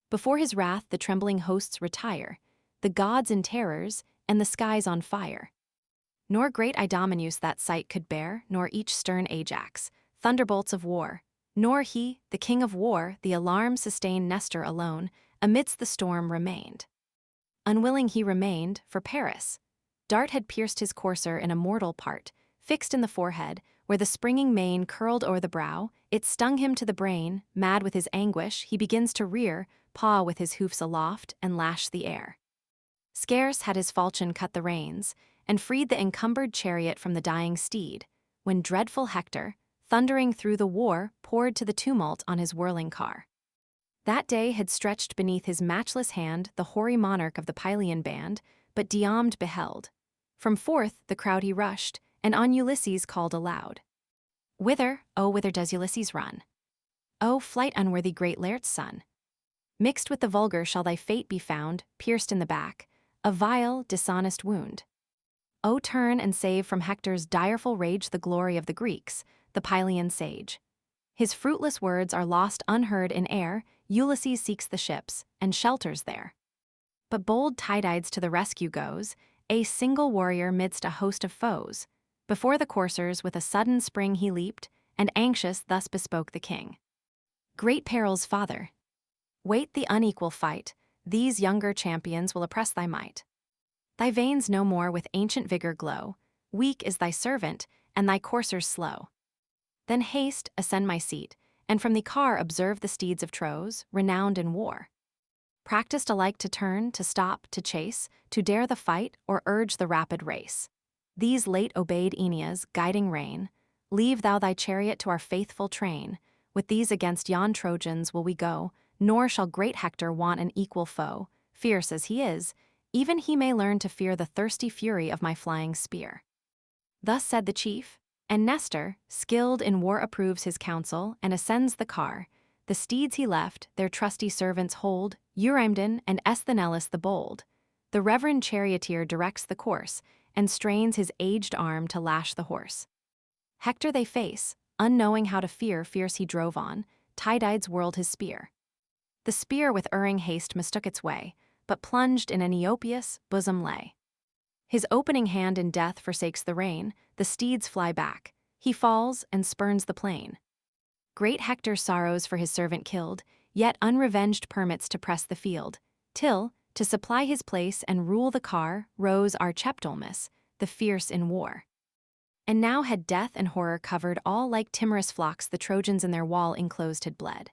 S1: Before his wrath the trembling hosts retire, the gods in terrors, and the skies on fire. Nor great Idomeneus that sight could bear, nor each stern Ajax, thunderbolts of war. Nor he, the king of war, the alarm sustained Nestor alone, amidst the storm remained. Unwilling he remained, for Paris. Dart had pierced his courser in a mortal part, fixed in the forehead, where the springing mane curled o'er the brow, it stung him to the brain, mad with his anguish, he begins to rear, paw with his hoofs aloft, and lash the air. Scarce had his falchion cut the reins, and freed the encumbered chariot from the dying steed, when dreadful Hector, thundering through the war, poured to the tumult on his whirling car. That day had stretched beneath his matchless hand the hoary monarch of the Pylian band, but Diomed beheld. From forth the crowd he rushed, and on Ulysses called aloud. Whither, oh, whither does Ulysses run? O flight unworthy great Laertes' son! Mixed with the vulgar shall thy fate be found, pierced in the back, a vile, dishonest wound. O turn and save from Hector's direful rage the glory of the Greeks, the Pylian sage. His fruitless words are lost unheard in air, Ulysses seeks the ships, and shelters there. But bold Tydides to the rescue goes, a single warrior midst a host of foes. Before the coursers with a sudden spring he leaped, and anxious thus bespoke the king. Great perils, father. Wait the unequal fight, these younger champions will oppress thy might. Thy veins no more with ancient vigor glow, weak is thy servant, and thy coursers slow. Then haste, ascend my seat, and from the car observe the steeds of Tros, renowned in war. Practiced alike to turn, to stop, to chase, to dare the fight, or urge the rapid race. These late obeyed Aeneas' guiding rein. Leave thou thy chariot to our faithful train. With these against yon Trojans will we go, nor shall great Hector want an equal foe. Fierce as he is, even he may learn to fear the thirsty fury of my flying spear. Thus said the chief, and Nestor, skilled in war, approves his counsel and ascends the car. The steeds he left, their trusty servants hold, Eurymedon and Esthenelus the bold. The reverend charioteer directs the course, and strains his aged arm to lash the horse. Hector they face, unknowing how to fear, fierce he drove on, Tydides whirled his spear. The spear with erring haste mistook its way, but plunged in Aeniopius' bosom lay. His opening hand in death forsakes the rein, the steeds fly back, he falls and spurns the plain. Great Hector sorrows for his servant killed, yet unrevenged permits to press the field, till, to supply his place and rule the car, rose Archeptolemus, the fierce in war. And now had death and horror covered all, like timorous flocks the Trojans in their wall enclosed had bled.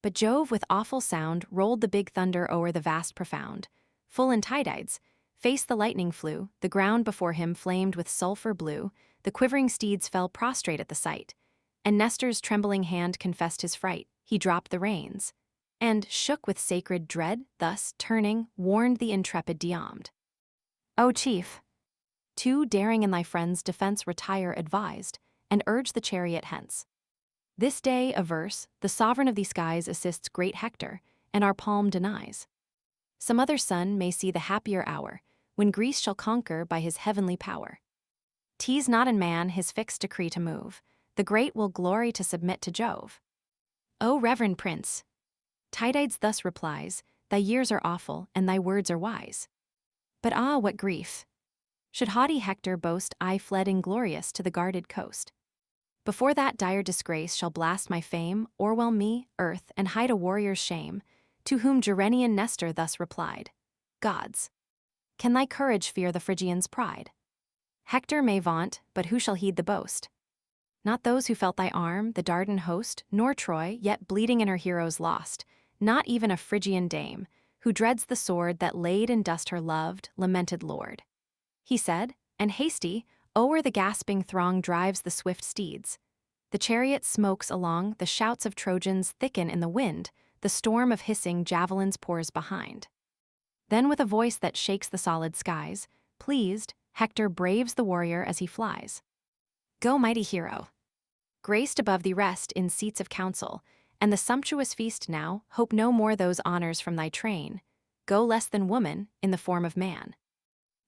S1: But Jove with awful sound rolled the big thunder o'er the vast profound. Full in Tydides, face the lightning flew, the ground before him flamed with sulphur blue, the quivering steeds fell prostrate at the sight. And Nestor's trembling hand confessed his fright, he dropped the reins, and, shook with sacred dread, thus, turning, warned the intrepid Diomed. O chief! Too daring in thy friend's defense retire advised, and urge the chariot hence. This day, averse, the sovereign of the skies assists great Hector, and our palm denies. Some other son may see the happier hour, when Greece shall conquer by his heavenly power. 'Tis not in man his fixed decree to move, the great will glory to submit to Jove. O reverend prince! Tydides thus replies, thy years are awful, and thy words are wise. But ah, what grief! Should haughty Hector boast I fled inglorious to the guarded coast. Before that dire disgrace shall blast my fame, o'erwhelm me, earth, and hide a warrior's shame, to whom Gerenian Nestor thus replied, Gods! Can thy courage fear the Phrygians' pride? Hector may vaunt, but who shall heed the boast? Not those who felt thy arm, the Dardan host, nor Troy, yet bleeding in her heroes lost, not even a Phrygian dame, who dreads the sword that laid in dust her loved, lamented lord. He said, and hasty, o'er the gasping throng drives the swift steeds. The chariot smokes along, the shouts of Trojans thicken in the wind, the storm of hissing javelins pours behind. Then with a voice that shakes the solid skies, pleased, Hector braves the warrior as he flies. Go, mighty hero! Graced above the rest in seats of council, and the sumptuous feast now, hope no more those honors from thy train. Go less than woman, in the form of man.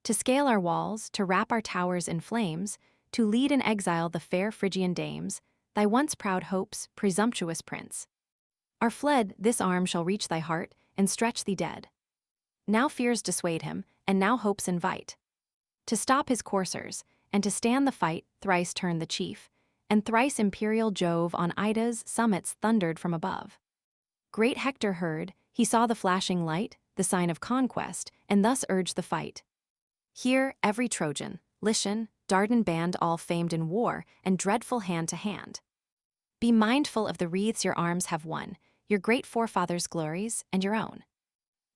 S1: To scale our walls, to wrap our towers in flames, to lead in exile the fair Phrygian dames, thy once proud hopes, presumptuous prince, are fled. This arm shall reach thy heart, and stretch thee dead. Now fears dissuade him, and now hopes invite. To stop his coursers, and to stand the fight, thrice turned the chief, and thrice imperial Jove on Ida's summits thundered from above. Great Hector heard, he saw the flashing light, the sign of conquest, and thus urged the fight. Hear, every Trojan, Lycian, Dardan band, all famed in war, and dreadful hand to hand. Be mindful of the wreaths your arms have won, your great forefathers' glories, and your own.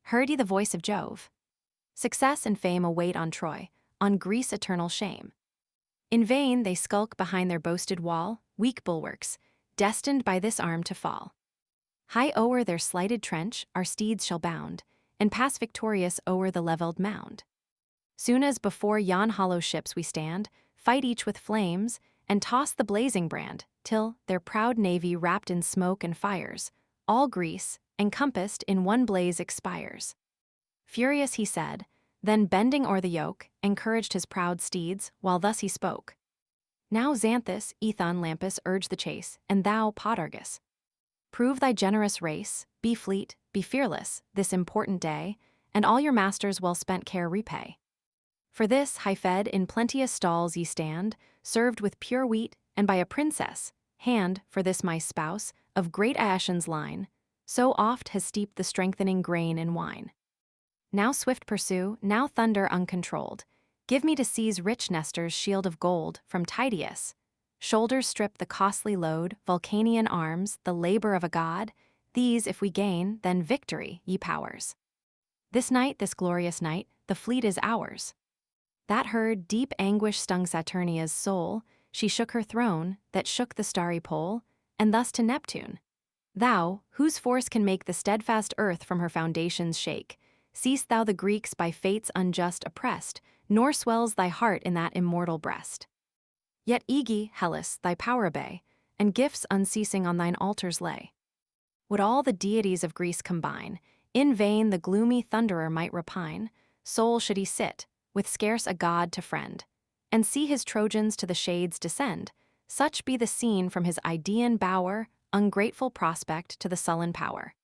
S1: Heard ye the voice of Jove? Success and fame await on Troy, on Greece eternal shame. In vain they skulk behind their boasted wall, weak bulwarks, destined by this arm to fall. High o'er their slighted trench our steeds shall bound, and pass victorious o'er the levelled mound. Soon as before yon hollow ships we stand, fight each with flames, and toss the blazing brand, till, their proud navy wrapped in smoke and fires, all Greece, encompassed in one blaze expires. Furious he said, then bending o'er the yoke, encouraged his proud steeds, while thus he spoke. Now Xanthus, Ethon, Lampus urge the chase, and thou, Podargus, prove thy generous race, be fleet, be fearless, this important day, and all your masters' well-spent care repay. For this, high-fed, in plenteous stalls ye stand, served with pure wheat, and by a princess, hand, for this my spouse, of great Aeacian's line, so oft has steeped the strengthening grain in wine. Now swift pursue, now thunder uncontrolled, give me to seize rich Nestor's shield of gold from Tydeus. Shoulders strip the costly load, Vulcanian arms, the labor of a god, these if we gain, then victory, ye powers. This night, this glorious night, the fleet is ours. That heard, deep anguish stung Saturnia's soul, she shook her throne, that shook the starry pole, and thus to Neptune. Thou, whose force can make the steadfast earth from her foundations shake, seest thou the Greeks by fates unjust oppressed, nor swells thy heart in that immortal breast. Yet Aegae, Hellas, thy power obey, and gifts unceasing on thine altars lay. Would all the deities of Greece combine, in vain the gloomy thunderer might repine, sole should he sit, with scarce a god to friend, and see his Trojans to the shades descend, such be the scene from his Idaean bower, ungrateful prospect to the sullen power.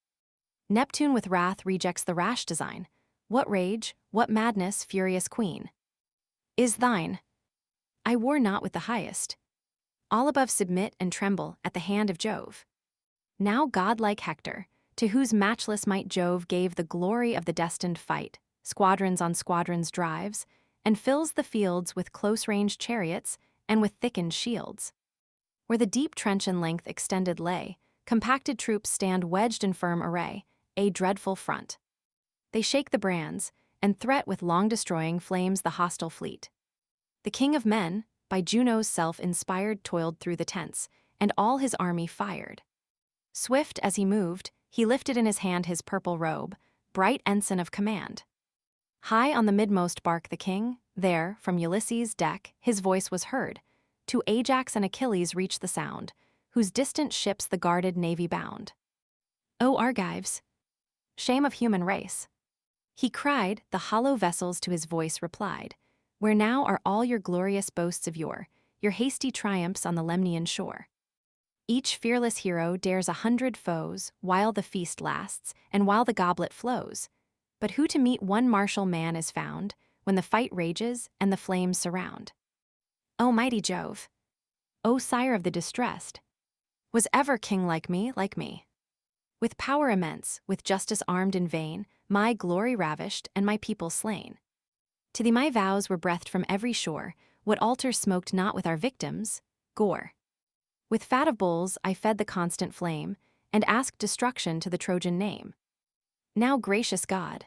S1: Neptune with wrath rejects the rash design. What rage, what madness, furious queen, is thine? I war not with the highest. All above submit and tremble at the hand of Jove. Now godlike Hector, to whose matchless might Jove gave the glory of the destined fight, squadrons on squadrons drives, and fills the fields with close-ranged chariots and with thickened shields. Where the deep trench in length extended lay, compacted troops stand wedged in firm array, a dreadful front. They shake the brands, and threat with long-destroying flames the hostile fleet. The king of men, by Juno's self-inspired, toiled through the tents, and all his army fired. Swift as he moved, he lifted in his hand his purple robe, bright ensign of command. High on the midmost bark the king, there, from Ulysses' deck, his voice was heard. To Ajax and Achilles reached the sound, whose distant ships the guarded navy bound. O Argives, shame of human race! He cried, the hollow vessels to his voice replied. Where now are all your glorious boasts of yore, your hasty triumphs on the Lemnian shore? Each fearless hero dares 100 foes, while the feast lasts, and while the goblet flows. But who to meet one martial man is found, when the fight rages and the flames surround? O mighty Jove! O sire of the distressed! Was ever king like me, like me? With power immense, with justice armed in vain, my glory ravished and my people slain. To thee my vows were breathed from every shore, what altar smoked not with our victims? Gore. With fat of bulls I fed the constant flame, and asked destruction to the Trojan name. Now, gracious God,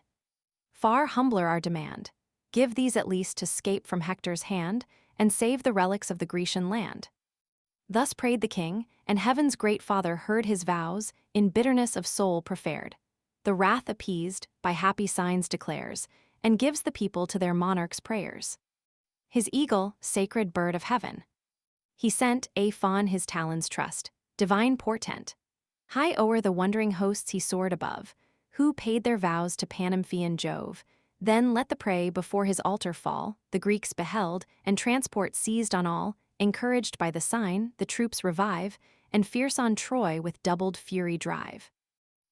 S1: far humbler our demand, give these at least to 'scape from Hector's hand, and save the relics of the Grecian land. Thus prayed the king, and heaven's great father heard his vows, in bitterness of soul preferred. The wrath appeased, by happy signs declares, and gives the people to their monarch's prayers. His eagle, sacred bird of heaven, he sent, a fawn his talons trust, divine portent. High o'er the wondering hosts he soared above, who paid their vows to Panamphian Jove. Then let the prey before his altar fall, the Greeks beheld, and transport seized on all. Encouraged by the sign, the troops revive, and fierce on Troy with doubled fury drive.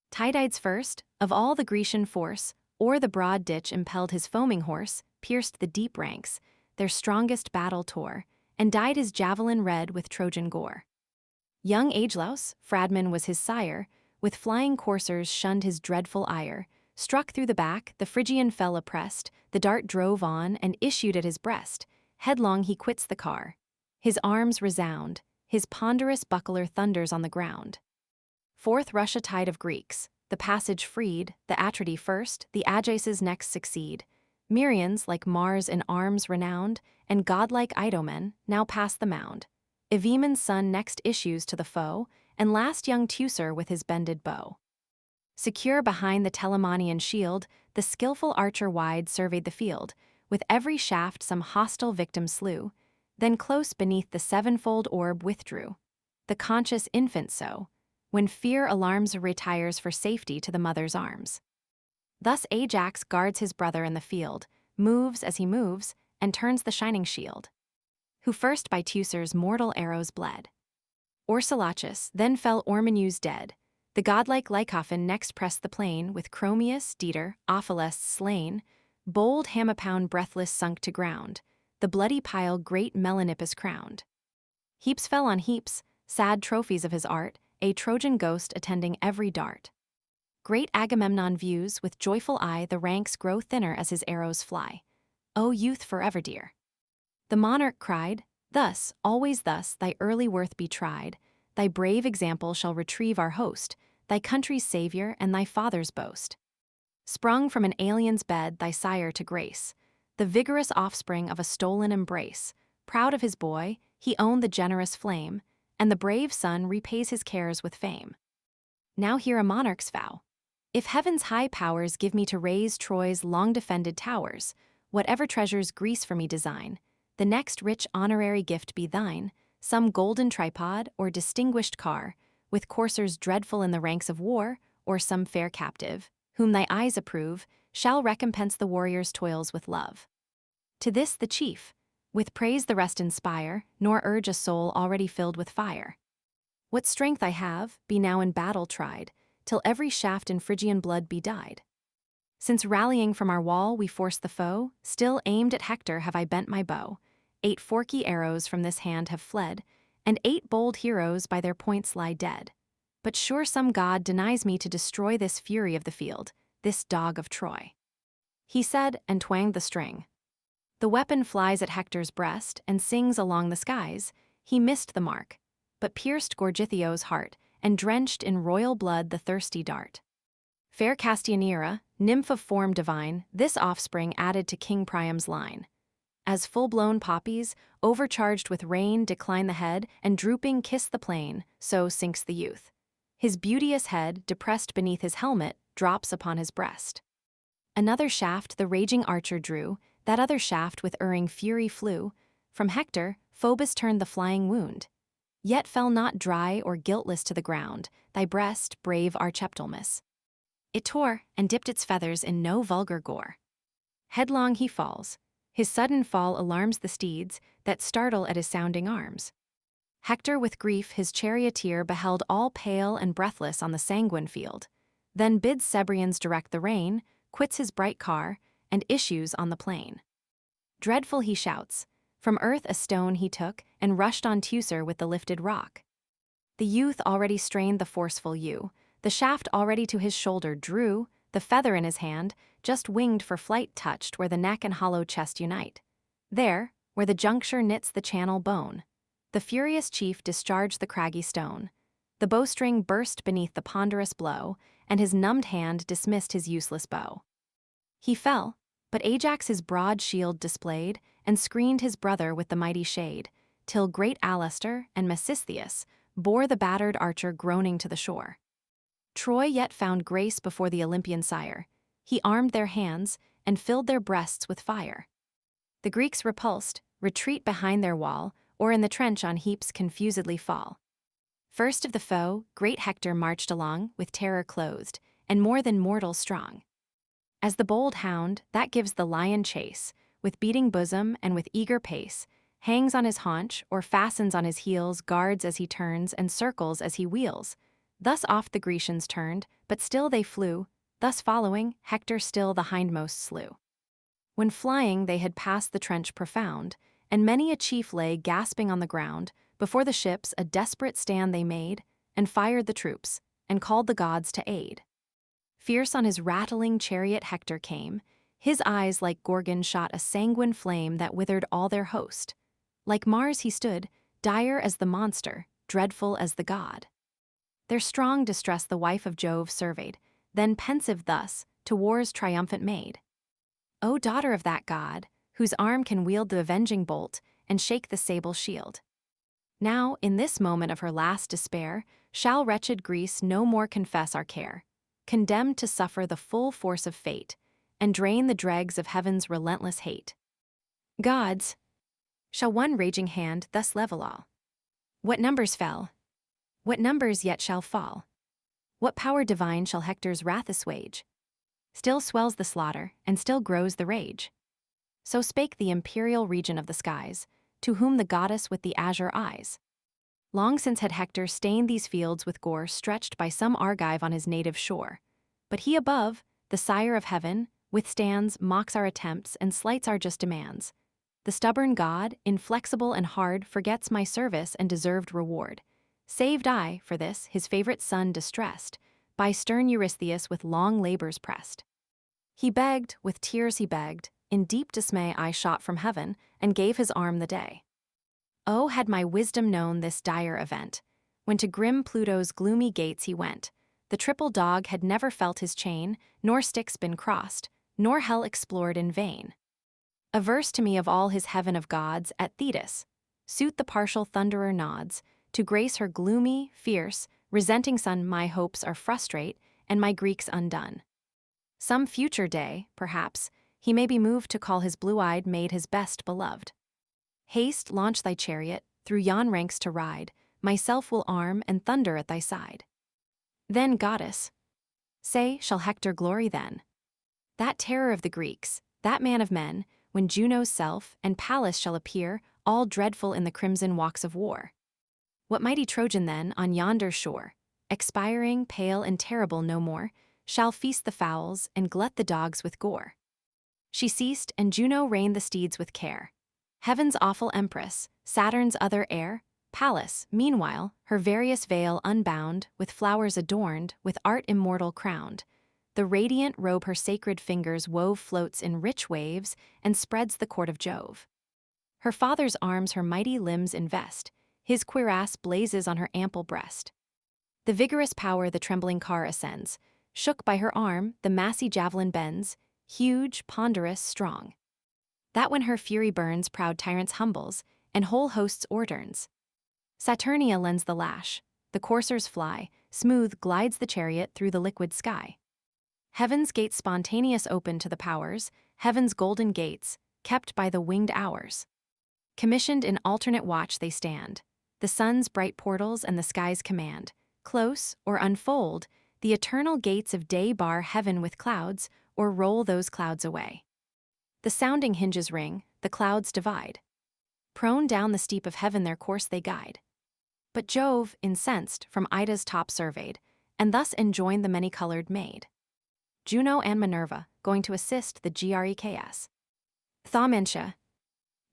S1: Tydides first, of all the Grecian force, o'er the broad ditch impelled his foaming horse, pierced the deep ranks, their strongest battle tore, and dyed his javelin red with Trojan gore. Young Agelaus, Phradmon was his sire, with flying coursers shunned his dreadful ire. Struck through the back, the Phrygian fell oppressed, the dart drove on and issued at his breast. Headlong he quits the car. His arms resound, his ponderous buckler thunders on the ground. Forth rush a tide of Greeks, the passage freed, the Atridae first, the Ajaces next succeed. Merians, like Mars in arms renowned, and godlike Idomen, now pass the mound. Evaemon's son next issues to the foe, and last young Teucer with his bended bow. Secure behind the Telamonian shield, the skillful archer wide surveyed the field, with every shaft some hostile victim slew, then close beneath the sevenfold orb withdrew. The conscious infant so, when fear alarms retires for safety to the mother's arms. Thus Ajax guards his brother in the field, moves as he moves, and turns the shining shield. Who first by Teucer's mortal arrows bled. Orsilochus, then fell Ormenus dead. The godlike Lycophon next pressed the plain, with Chromius, Dieter, Ophelus slain. Bold Hamapound breathless sunk to ground. The bloody pile great Melanippus crowned. Heaps fell on heaps, sad trophies of his art, a Trojan ghost attending every dart. Great Agamemnon views, with joyful eye, the ranks grow thinner as his arrows fly. O youth forever dear! The monarch cried, thus, always thus, thy early worth be tried. Thy brave example shall retrieve our host, thy country's savior and thy father's boast. Sprung from an alien's bed, thy sire to grace, the vigorous offspring of a stolen embrace. Proud of his boy, he owned the generous flame, and the brave son repays his cares with fame. Now hear a monarch's vow. If heaven's high powers give me to raise Troy's long-defended towers, whatever treasures Greece for me design, the next rich honorary gift be thine, some golden tripod or distinguished car, with coursers dreadful in the ranks of war, or some fair captive, whom thy eyes approve, shall recompense the warrior's toils with love. To this the chief, with praise the rest inspire, nor urge a soul already filled with fire. What strength I have, be now in battle tried, till every shaft in Phrygian blood be dyed. Since rallying from our wall we force the foe, still aimed at Hector have I bent my bow. 8 forky arrows from this hand have fled, and 8 bold heroes by their points lie dead. But sure some god denies me to destroy this fury of the field, this dog of Troy. He said, and twanged the string. The weapon flies at Hector's breast, and sings along the skies. He missed the mark, but pierced Gorgithio's heart, and drenched in royal blood the thirsty dart. Fair Castianira, nymph of form divine, this offspring added to King Priam's line. As full-blown poppies, overcharged with rain, decline the head, and drooping kiss the plain, so sinks the youth. His beauteous head, depressed beneath his helmet, drops upon his breast. Another shaft the raging archer drew, that other shaft with erring fury flew. From Hector, Phoebus turned the flying wound. Yet fell not dry or guiltless to the ground, thy breast, brave Archeptolemus. It tore, and dipped its feathers in no vulgar gore. Headlong he falls. His sudden fall alarms the steeds, that startle at his sounding arms. Hector with grief his charioteer beheld all pale and breathless on the sanguine field, then bids Cebrians direct the rein, quits his bright car, and issues on the plain. Dreadful he shouts. From earth a stone he took, and rushed on Teucer with the lifted rock. The youth already strained the forceful yew, the shaft already to his shoulder drew, the feather in his hand, just winged for flight touched where the neck and hollow chest unite. There, where the juncture knits the channel bone, the furious chief discharged the craggy stone. The bowstring burst beneath the ponderous blow, and his numbed hand dismissed his useless bow. He fell, but Ajax his broad shield displayed, and screened his brother with the mighty shade, till great Alastor and Mecistheus bore the battered archer groaning to the shore. Troy yet found grace before the Olympian sire. He armed their hands, and filled their breasts with fire. The Greeks repulsed, retreat behind their wall, or in the trench on heaps confusedly fall. First of the foe, great Hector marched along, with terror clothed, and more than mortal strong. As the bold hound, that gives the lion chase, with beating bosom and with eager pace, hangs on his haunch or fastens on his heels, guards as he turns and circles as he wheels. Thus oft the Grecians turned, but still they flew, thus following, Hector still the hindmost slew. When flying they had passed the trench profound, and many a chief lay gasping on the ground. Before the ships a desperate stand they made, and fired the troops, and called the gods to aid. Fierce on his rattling chariot Hector came, his eyes like Gorgon shot a sanguine flame that withered all their host. Like Mars he stood, dire as the monster, dreadful as the god. Their strong distress the wife of Jove surveyed, then pensive thus, to war's triumphant maid. O daughter of that god, whose arm can wield the avenging bolt, and shake the sable shield. Now, in this moment of her last despair, shall wretched Greece no more confess our care, condemned to suffer the full force of fate, and drain the dregs of heaven's relentless hate. Gods, shall one raging hand thus level all? What numbers fell? What numbers yet shall fall? What power divine shall Hector's wrath assuage? Still swells the slaughter, and still grows the rage. So spake the imperial regent of the skies, to whom the goddess with the azure eyes. Long since had Hector stained these fields with gore stretched by some Argive on his native shore. But he above, the sire of heaven, withstands, mocks our attempts, and slights our just demands. The stubborn god, inflexible and hard, forgets my service and deserved reward. Saved I, for this, his favorite son distressed, by stern Eurystheus with long labors pressed. He begged, with tears he begged, in deep dismay I shot from heaven, and gave his arm the day. Oh, had my wisdom known this dire event, when to grim Pluto's gloomy gates he went, the triple dog had never felt his chain, nor Styx been crossed, nor hell explored in vain. Averse to me of all his heaven of gods, at Thetis, suit the partial thunderer nods, to grace her gloomy, fierce, resenting son my hopes are frustrate, and my Greeks undone. Some future day, perhaps, he may be moved to call his blue-eyed maid his best beloved. Haste, launch thy chariot, through yon ranks to ride, myself will arm and thunder at thy side. Then, goddess, say, shall Hector glory then? That terror of the Greeks, that man of men, when Juno's self and Pallas shall appear, all dreadful in the crimson walks of war. What mighty Trojan then, on yonder shore, expiring, pale and terrible no more, shall feast the fowls and glut the dogs with gore? She ceased, and Juno reined the steeds with care. Heaven's awful empress, Saturn's other heir, Pallas, meanwhile, her various veil unbound, with flowers adorned, with art immortal crowned. The radiant robe her sacred fingers wove floats in rich waves, and spreads the court of Jove. Her father's arms her mighty limbs invest, his cuirass blazes on her ample breast. The vigorous power the trembling car ascends, shook by her arm, the massy javelin bends, huge, ponderous, strong. That when her fury burns proud tyrants humbles, and whole hosts o'erturns. Saturnia lends the lash, the coursers fly, smooth glides the chariot through the liquid sky. Heaven's gates spontaneous open to the powers, heaven's golden gates, kept by the winged hours. Commissioned in alternate watch they stand, the sun's bright portals and the sky's command. Close, or unfold, the eternal gates of day bar heaven with clouds, or roll those clouds away. The sounding hinges ring, the clouds divide. Prone down the steep of heaven their course they guide. But Jove, incensed, from Ida's top surveyed, and thus enjoined the many-colored maid. Juno and Minerva, going to assist the Greeks. Thaumantia,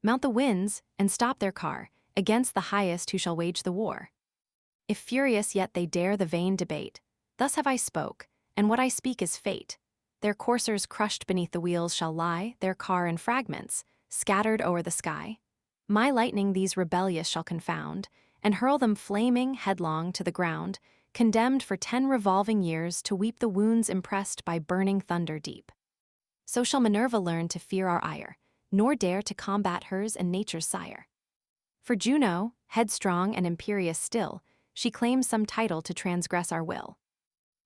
S1: mount the winds, and stop their car, against the highest who shall wage the war. If furious yet they dare the vain debate, thus have I spoke, and what I speak is fate. Their coursers crushed beneath the wheels shall lie, their car in fragments, scattered o'er the sky. My lightning these rebellious shall confound, and hurl them flaming headlong to the ground, condemned for 10 revolving years to weep the wounds impressed by burning thunder deep. So shall Minerva learn to fear our ire, nor dare to combat hers and nature's sire. For Juno, headstrong and imperious still, she claims some title to transgress our will.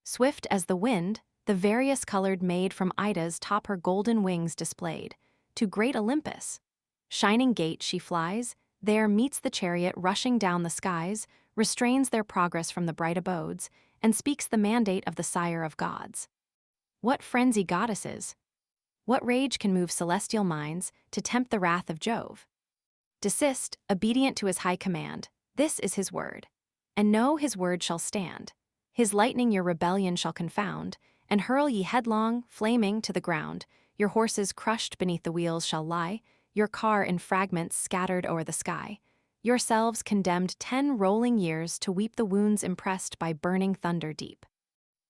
S1: Swift as the wind, the various-colored maid from Ida's top her golden wings displayed, to great Olympus. Shining gate she flies, There meets the chariot rushing down the skies, restrains their progress from the bright abodes, and speaks the mandate of the sire of gods. What frenzy goddesses! What rage can move celestial minds to tempt the wrath of Jove? Desist, obedient to his high command, this is his word. And know his word shall stand. His lightning your rebellion shall confound, and hurl ye headlong, flaming, to the ground. Your horses crushed beneath the wheels shall lie, your car in fragments scattered o'er the sky. Yourselves condemned 10 rolling years to weep the wounds impressed by burning thunder deep.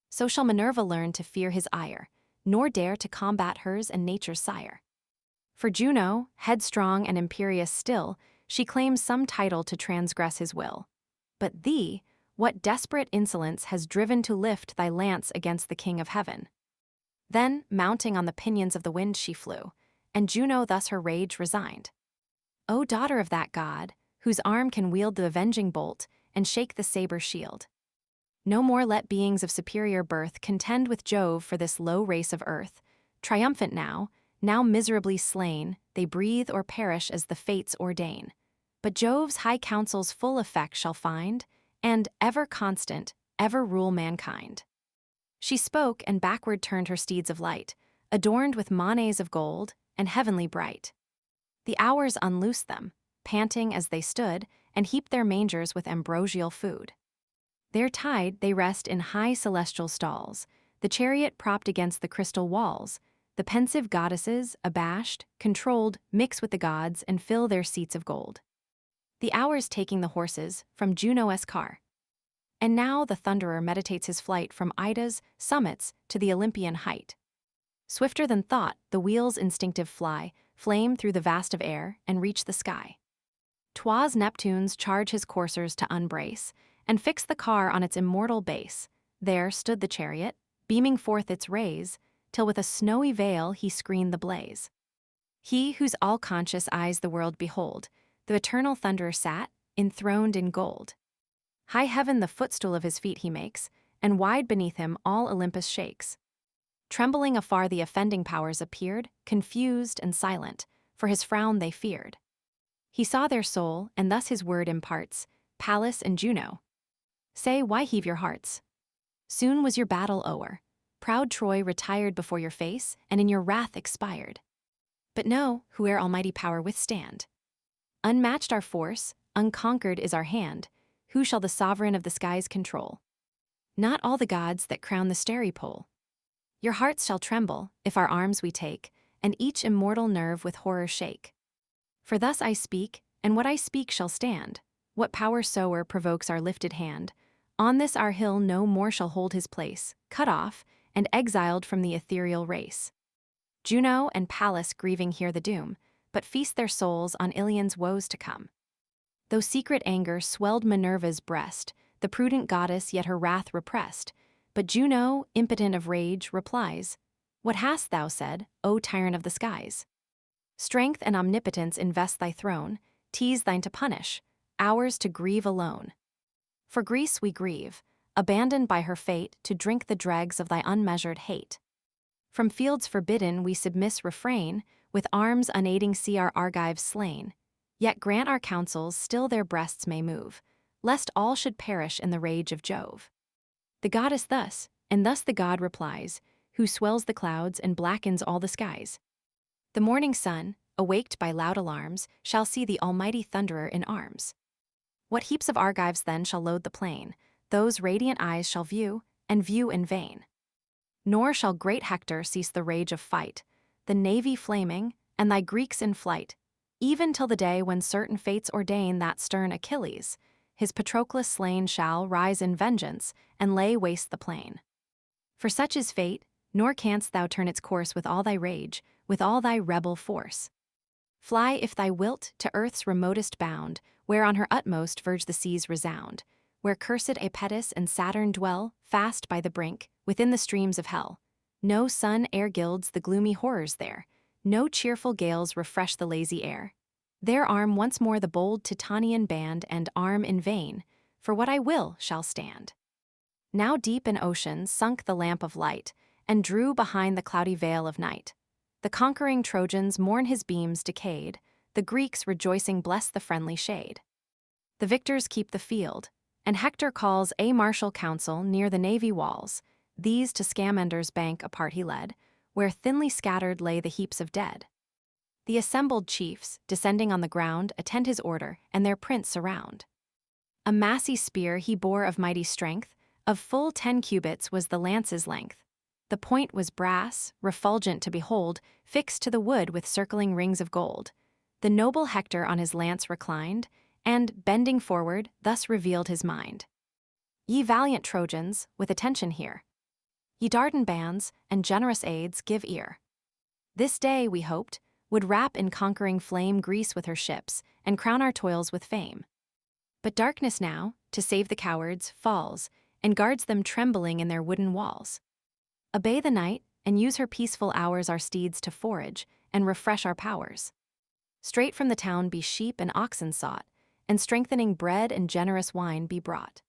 S1: So shall Minerva learn to fear his ire, nor dare to combat hers and nature's sire. For Juno, headstrong and imperious still, she claims some title to transgress his will. But thee, what desperate insolence has driven to lift thy lance against the king of heaven? Then, mounting on the pinions of the wind she flew, and Juno thus her rage resigned. O daughter of that god, whose arm can wield the avenging bolt and shake the saber shield. No more let beings of superior birth contend with Jove for this low race of earth. Triumphant now miserably slain, they breathe or perish as the fates ordain. But Jove's high counsels full effect shall find, and, ever constant, ever rule mankind. She spoke and backward turned her steeds of light, adorned with manes of gold and heavenly bright. The hours unloosed them, panting as they stood, and heaped their mangers with ambrosial food. There tied they rest in high celestial stalls, the chariot propped against the crystal walls. The pensive goddesses, abashed, controlled, mix with the gods and fill their seats of gold. The hours taking the horses from Juno's car. And now the thunderer meditates his flight from Ida's summits to the Olympian height. Swifter than thought, the wheels instinctive fly, flame through the vast of air, and reach the sky. 'Twas Neptune's charge his coursers to unbrace, and fix the car on its immortal base. There stood the chariot, beaming forth its rays, till with a snowy veil he screened the blaze. He whose all-conscious eyes the world behold, the eternal thunderer sat, enthroned in gold. High heaven the footstool of his feet he makes, and wide beneath him all Olympus shakes. Trembling afar the offending powers appeared, confused and silent, for his frown they feared. He saw their soul, and thus his word imparts, Pallas and Juno. Say, why heave your hearts? Soon was your battle o'er. Proud Troy retired before your face, and in your wrath expired. But know, whoe'er almighty power withstand. Unmatched our force, unconquered is our hand, who shall the sovereign of the skies control? Not all the gods that crown the starry pole. Your hearts shall tremble, if our arms we take, and each immortal nerve with horror shake. For thus I speak, and what I speak shall stand. What power soe'er provokes our lifted hand, on this our hill no more shall hold his place, cut off, and exiled from the ethereal race. Juno and Pallas grieving hear the doom, but feast their souls on Iliad's woes to come. Though secret anger swelled Minerva's breast, the prudent goddess yet her wrath repressed, but Juno, impotent of rage, replies, What hast thou said, O tyrant of the skies? Strength and omnipotence invest thy throne, tease thine to punish, ours to grieve alone. For Greece we grieve, abandoned by her fate to drink the dregs of thy unmeasured hate. From fields forbidden we submiss refrain, with arms unaiding see our Argives slain. Yet grant our counsels still their breasts may move, lest all should perish in the rage of Jove. The goddess thus, and thus the god replies, who swells the clouds and blackens all the skies. The morning sun, awaked by loud alarms, shall see the almighty thunderer in arms. What heaps of Argives then shall load the plain, those radiant eyes shall view, and view in vain. Nor shall great Hector cease the rage of fight, the navy flaming, and thy Greeks in flight, even till the day when certain fates ordain that stern Achilles, his Patroclus slain shall rise in vengeance, and lay waste the plain. For such is fate, nor canst thou turn its course with all thy rage, with all thy rebel force. Fly if thou wilt to earth's remotest bound, where on her utmost verge the seas resound, where cursed Aepetus and Saturn dwell, fast by the brink, within the streams of hell. No sun e'er gilds the gloomy horrors there, no cheerful gales refresh the lazy air. There arm once more the bold Titanian band, and arm in vain, for what I will shall stand. Now deep in ocean sunk the lamp of light, and drew behind the cloudy veil of night. The conquering Trojans mourn his beams decayed, the Greeks rejoicing bless the friendly shade. The victors keep the field, and Hector calls a martial council near the navy walls. These to Scamander's bank apart he led, where thinly scattered lay the heaps of dead. The assembled chiefs, descending on the ground, attend his order, and their prince surround. A massy spear he bore of mighty strength, of full 10 cubits was the lance's length. The point was brass, refulgent to behold, fixed to the wood with circling rings of gold. The noble Hector on his lance reclined, and, bending forward, thus revealed his mind. Ye valiant Trojans, with attention hear. Ye Dardan bands, and generous aids, give ear. This day, we hoped, would wrap in conquering flame Greece with her ships, and crown our toils with fame. But darkness now, to save the cowards, falls, and guards them trembling in their wooden walls. Obey the night, and use her peaceful hours our steeds to forage, and refresh our powers. Straight from the town be sheep and oxen sought, and strengthening bread and generous wine be brought.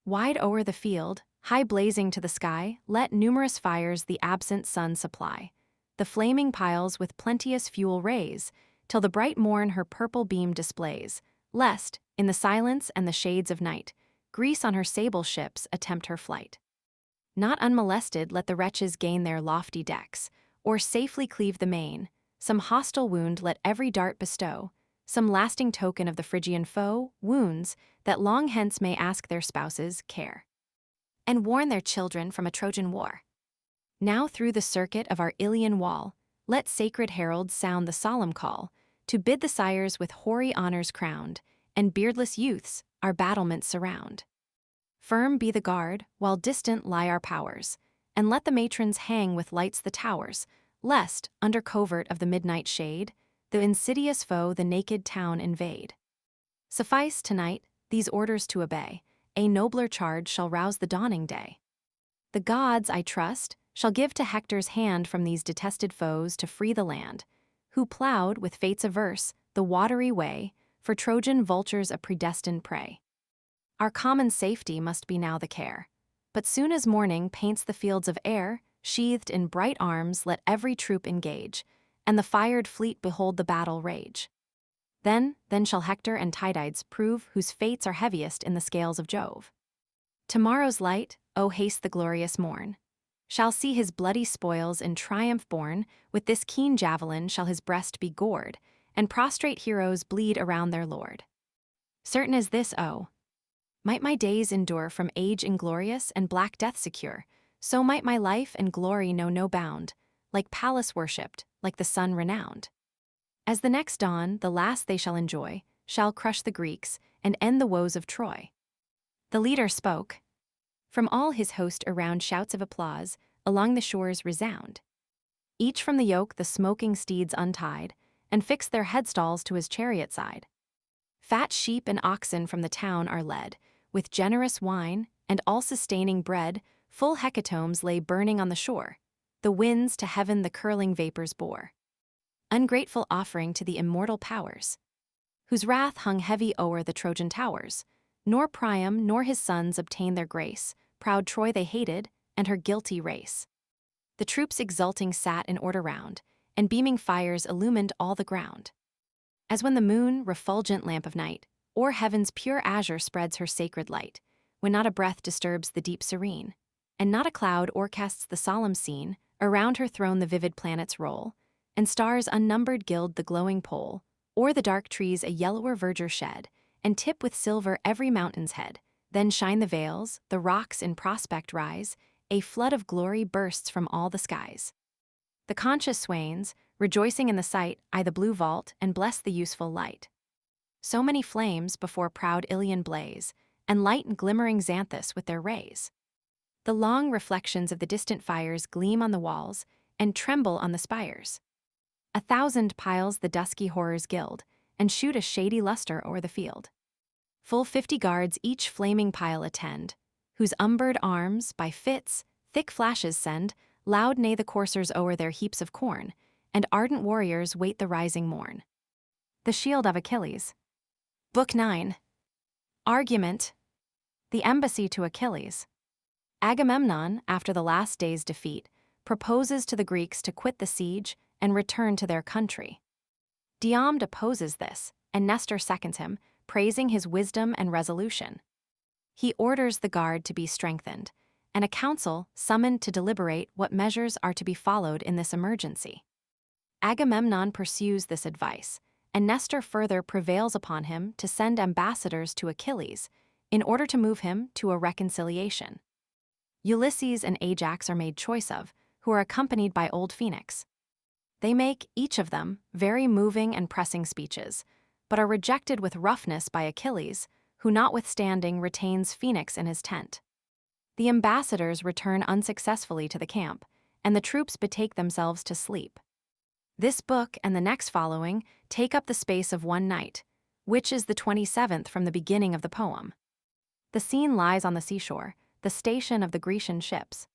S1: Wide o'er the field, high blazing to the sky, let numerous fires the absent sun supply. The flaming piles with plenteous fuel raise, till the bright morn her purple beam displays, lest, in the silence and the shades of night, Greece on her sable ships attempt her flight. Not unmolested let the wretches gain their lofty decks, or safely cleave the main. Some hostile wound let every dart bestow, some lasting token of the Phrygian foe, wounds that long hence may ask their spouses care, and warn their children from a Trojan War. Now through the circuit of our Ilian wall, let sacred heralds sound the solemn call, to bid the sires with hoary honors crowned, and beardless youths our battlements surround. Firm be the guard, while distant lie our powers, and let the matrons hang with lights the towers, lest, under covert of the midnight shade, the insidious foe the naked town invade. Suffice tonight these orders to obey, a nobler charge shall rouse the dawning day. The gods, I trust, shall give to Hector's hand from these detested foes to free the land, who plowed, with fates averse, the watery way, for Trojan vultures a predestined prey. Our common safety must be now the care, but soon as morning paints the fields of air, sheathed in bright arms let every troop engage, and the fired fleet behold the battle rage. Then shall Hector and Tydides prove whose fates are heaviest in the scales of Jove. Tomorrow's light, O haste the glorious morn, shall see his bloody spoils in triumph borne, with this keen javelin shall his breast be gored, and prostrate heroes bleed around their lord. Certain as this, O, might my days endure from age inglorious and black death secure, so might my life and glory know no bound, like Pallas worshipped, like the sun renowned. As the next dawn, the last they shall enjoy, shall crush the Greeks, and end the woes of Troy. The leader spoke. From all his host around shouts of applause, along the shores resound. Each from the yoke the smoking steeds untied, and fixed their headstalls to his chariot side. Fat sheep and oxen from the town are led, with generous wine, and all-sustaining bread, full hecatombs lay burning on the shore. The winds to heaven the curling vapors bore. Ungrateful offering to the immortal powers, whose wrath hung heavy o'er the Trojan towers. Nor Priam nor his sons obtained their grace, proud Troy they hated, and her guilty race. The troops exulting sat in order round, and beaming fires illumined all the ground. As when the moon, refulgent lamp of night, o'er heaven's pure azure spreads her sacred light, when not a breath disturbs the deep serene, and not a cloud o'ercasts the solemn scene, around her throne the vivid planets roll, and stars unnumbered gild the glowing pole, o'er the dark trees a yellower verdure shed, and tip with silver every mountain's head. Then shine the vales, the rocks in prospect rise, a flood of glory bursts from all the skies. The conscious swains, rejoicing in the sight, eye the blue vault and bless the useful light. So many flames before proud Ilion blaze, and light glimmering Xanthus with their rays. The long reflections of the distant fires gleam on the walls, and tremble on the spires. 1,000 piles the dusky horrors gild, and shoot a shady luster o'er the field. Full 50 guards each flaming pile attend, whose umbered arms, by fits, thick flashes send, loud neigh the coursers o'er their heaps of corn, and ardent warriors wait the rising morn. The shield of Achilles. Book 9. Argument. The embassy to Achilles. Agamemnon, after the last day's defeat, proposes to the Greeks to quit the siege and return to their country. Diomed opposes this, and Nestor seconds him, praising his wisdom and resolution. He orders the guard to be strengthened, and a council summoned to deliberate what measures are to be followed in this emergency. Agamemnon pursues this advice, and Nestor further prevails upon him to send ambassadors to Achilles in order to move him to a reconciliation. Ulysses and Ajax are made choice of, who are accompanied by old Phoenix. They make, each of them, very moving and pressing speeches, but are rejected with roughness by Achilles, who notwithstanding retains Phoenix in his tent. The ambassadors return unsuccessfully to the camp, and the troops betake themselves to sleep. This book and the next following take up the space of one night, which is the 27th from the beginning of the poem. The scene lies on the seashore, the station of the Grecian ships.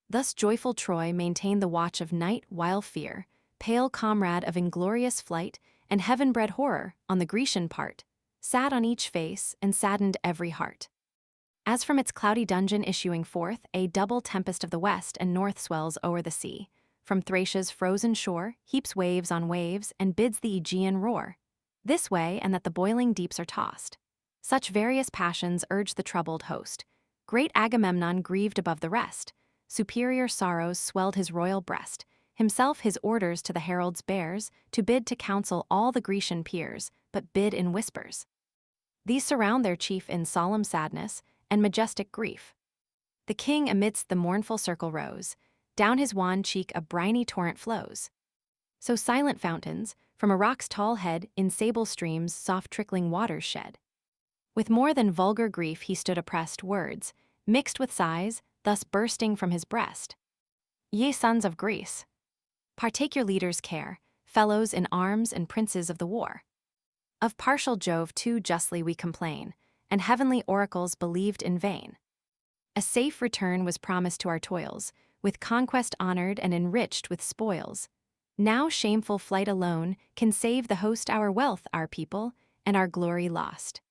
S1: Thus joyful Troy maintained the watch of night while fear, pale comrade of inglorious flight and heaven-bred horror on the Grecian part, sat on each face and saddened every heart. As from its cloudy dungeon issuing forth, a double tempest of the west and north swells o'er the sea, from Thracia's frozen shore heaps waves on waves and bids the Aegean roar, this way and that the boiling deeps are tossed. Such various passions urge the troubled host. Great Agamemnon grieved above the rest, superior sorrows swelled his royal breast, himself his orders to the heralds bears, to bid to counsel all the Grecian peers, but bid in whispers. These surround their chief in solemn sadness and majestic grief. The king amidst the mournful circle rose, down his wan cheek a briny torrent flows. So silent fountains, from a rock's tall head in sable streams soft trickling waters shed. With more than vulgar grief he stood oppressed, words, mixed with sighs, thus bursting from his breast. Ye sons of Greece, partake your leader's care, fellows in arms and princes of the war. Of partial Jove too justly we complain, and heavenly oracles believed in vain. A safe return was promised to our toils, with conquest honored and enriched with spoils. Now shameful flight alone can save the host our wealth, our people, and our glory lost.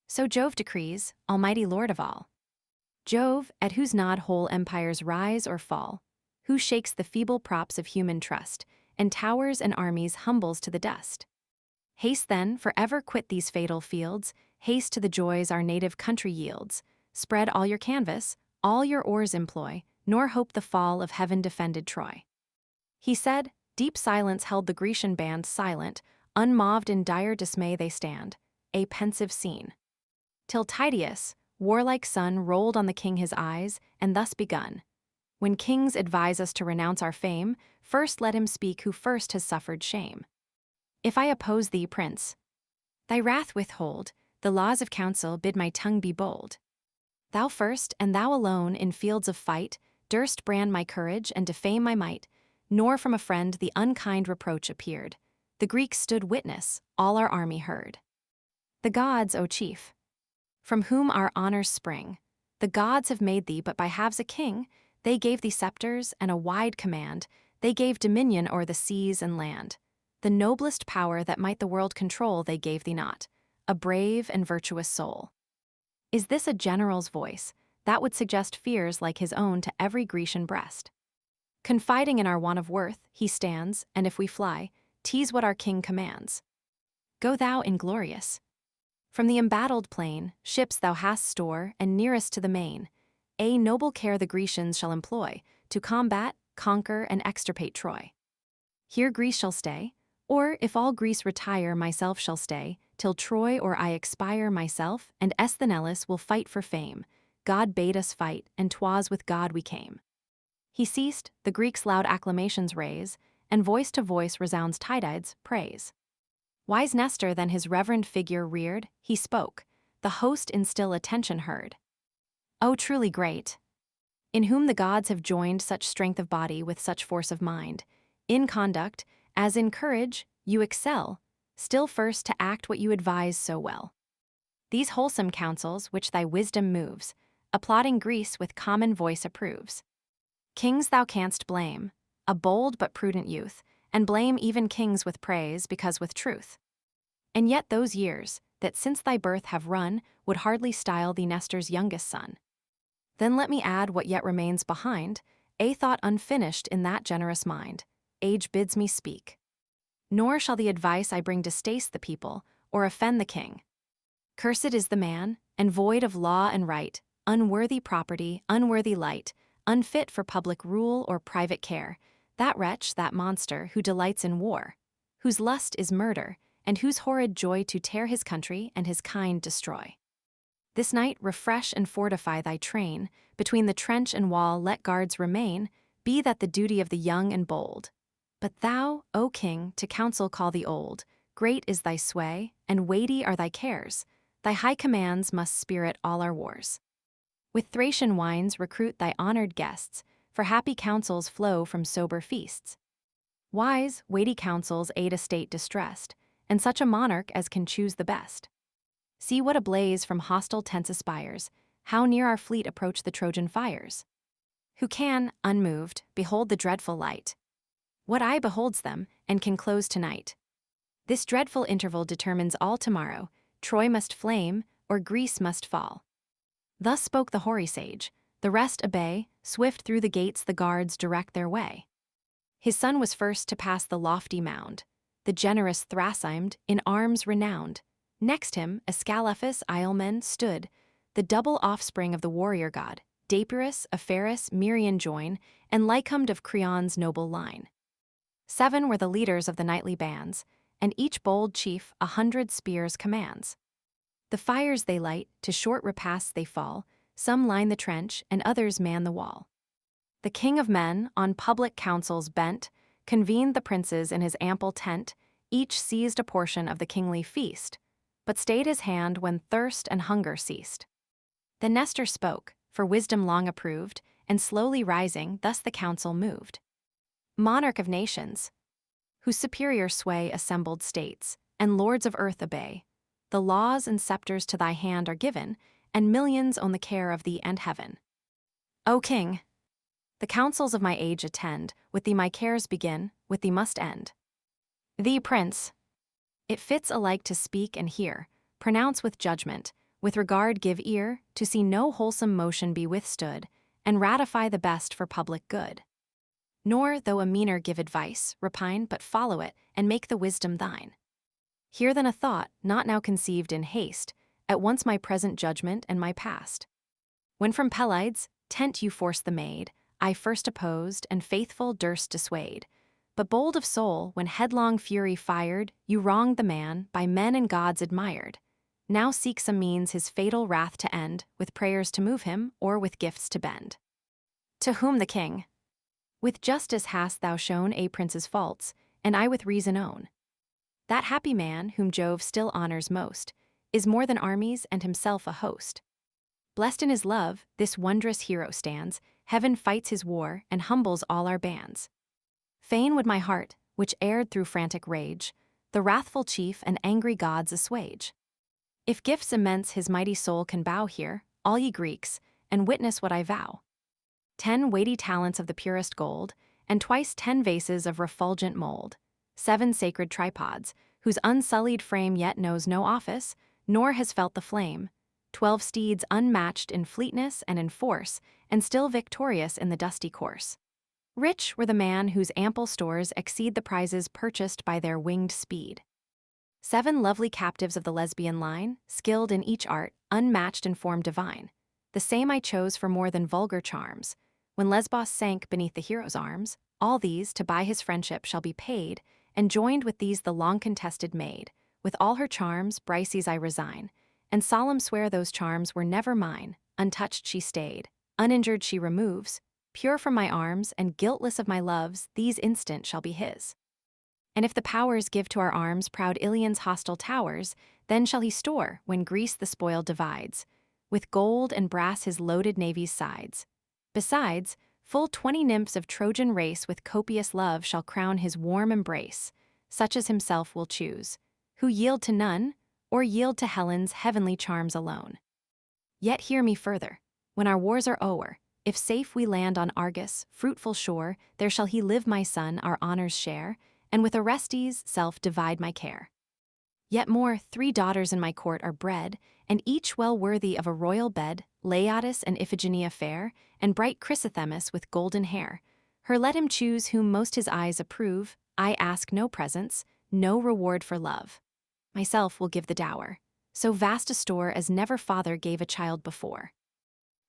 S1: So Jove decrees, almighty Lord of all. Jove, at whose nod whole empires rise or fall, who shakes the feeble props of human trust, and towers and armies humbles to the dust. Haste then, for ever quit these fatal fields, haste to the joys our native country yields. Spread all your canvas, all your oars employ, nor hope the fall of heaven-defended Troy. He said, deep silence held the Grecian band silent, unmoved in dire dismay they stand, a pensive scene. Till Tydeus, warlike son, rolled on the king his eyes, and thus begun. When kings advise us to renounce our fame, first let him speak who first has suffered shame. If I oppose thee, prince, thy wrath withhold, the laws of counsel bid my tongue be bold. Thou first, and thou alone, in fields of fight, durst brand my courage and defame my might, nor from a friend the unkind reproach appeared. The Greeks stood witness, all our army heard. The gods, O chief, from whom our honors spring, the gods have made thee but by halves a king. They gave thee scepters and a wide command, they gave dominion o'er the seas and land. The noblest power that might the world control they gave thee not, a brave and virtuous soul. Is this a general's voice, that would suggest fears like his own to every Grecian breast? Confiding in our want of worth, he stands, and if we fly, tease what our king commands. Go thou inglorious. From the embattled plain, ships thou hast store, and nearest to the main, a noble care the Grecians shall employ, to combat, conquer, and extirpate Troy. Here Greece shall stay, or if all Greece retire myself shall stay, till Troy or I expire myself, and Esthenelus will fight for fame. God bade us fight, and 'twas with God we came. He ceased, the Greeks loud acclamations raise, and voice to voice resounds Tydides' praise. Wise Nestor then his reverend figure reared, he spoke, the host in still attention heard. O truly great, in whom the gods have joined such strength of body with such force of mind, in conduct, as in courage, you excel, still first to act what you advise so well. These wholesome counsels which thy wisdom moves, applauding Greece with common voice approves. Kings thou canst blame, a bold but prudent youth, and blame even kings with praise because with truth. And yet those years, that since thy birth have run, would hardly style thee Nestor's youngest son. Then let me add what yet remains behind, a thought unfinished in that generous mind. Age bids me speak. nor shall the advice I bring distaste the people, or offend the king. Cursed is the man, and void of law and right, unworthy property, unworthy light, unfit for public rule or private care, that wretch, that monster, who delights in war, whose lust is murder, and whose horrid joy to tear his country and his kind destroy. This night refresh and fortify thy train, between the trench and wall let guards remain, be that the duty of the young and bold. But thou, O king, to counsel call the old, great is thy sway, and weighty are thy cares, thy high commands must spirit all our wars. With Thracian wines recruit thy honored guests, for happy counsels flow from sober feasts. Wise, weighty counsels aid a state distressed, and such a monarch as can choose the best. See what a blaze from hostile tents aspires, how near our fleet approach the Trojan fires. Who can, unmoved, behold the dreadful light? What eye beholds them, and can close tonight? This dreadful interval determines all tomorrow, Troy must flame, or Greece must fall. Thus spoke the hoary sage, the rest obey, swift through the gates the guards direct their way. His son was first to pass the lofty mound, the generous Thrasymed, in arms renowned. Next him, Ascalaphus Islemen stood, the double offspring of the warrior god, Dapyrus, Apharis, Merion join, and Lycumd of Creon's noble line. 7 were the leaders of the knightly bands, and each bold chief 100 spears commands. The fires they light, to short repasts they fall, some line the trench, and others man the wall. The king of men, on public councils bent, convened the princes in his ample tent, each seized a portion of the kingly feast, but stayed his hand when thirst and hunger ceased. Then Nestor spoke, for wisdom long approved, and slowly rising, thus the council moved. Monarch of nations, whose superior sway assembled states, and lords of earth obey, the laws and scepters to thy hand are given, and millions own the care of thee and heaven. O king, the counsels of my age attend, with thee my cares begin, with thee must end. Thee, prince, it fits alike to speak and hear, pronounce with judgment, with regard give ear, to see no wholesome motion be withstood, and ratify the best for public good. Nor, though a meaner give advice, repine, but follow it, and make the wisdom thine. Hear then a thought, not now conceived in haste, at once my present judgment and my past. When from Pelides' tent you forced the maid, I first opposed, and faithful durst dissuade. But bold of soul, when headlong fury fired, you wronged the man, by men and gods admired. Now seek some means his fatal wrath to end, with prayers to move him, or with gifts to bend. To whom the king? With justice hast thou shown a prince's faults, and I with reason own. That happy man, whom Jove still honors most, is more than armies and himself a host. Blessed in his love, this wondrous hero stands, heaven fights his war, and humbles all our bands. Fain would my heart, which erred through frantic rage, the wrathful chief and angry gods assuage. If gifts immense his mighty soul can bow here, all ye Greeks, and witness what I vow. 10 weighty talents of the purest gold, and twice 10 vases of refulgent mold, 7 sacred tripods, whose unsullied frame yet knows no office, nor has felt the flame, 12 steeds unmatched in fleetness and in force, and still victorious in the dusty course. Rich were the man whose ample stores exceed the prizes purchased by their winged speed. 7 lovely captives of the lesbian line, skilled in each art, unmatched in form divine. The same I chose for more than vulgar charms. When Lesbos sank beneath the hero's arms, all these, to buy his friendship, shall be paid, and joined with these the long-contested maid. With all her charms, Briseis I resign, and solemn swear those charms were never mine. Untouched she stayed, uninjured she removes, pure from my arms, and guiltless of my loves, these instant shall be his. And if the powers give to our arms proud Ilion's hostile towers, then shall he store, when Greece the spoil divides, with gold and brass his loaded navy's sides. Besides, full 20 nymphs of Trojan race with copious love shall crown his warm embrace, such as himself will choose, who yield to none, or yield to Helen's heavenly charms alone. Yet hear me further, when our wars are o'er, if safe we land on Argus' fruitful shore, there shall he live my son, our honors share, and with Orestes' self divide my care. Yet more, 3 daughters in my court are bred, and each well worthy of a royal bed, Laodice and Iphigenia fair, and bright Chrysothemis with golden hair. Her let him choose whom most his eyes approve, I ask no presents, no reward for love. Myself will give the dower, so vast a store as never father gave a child before.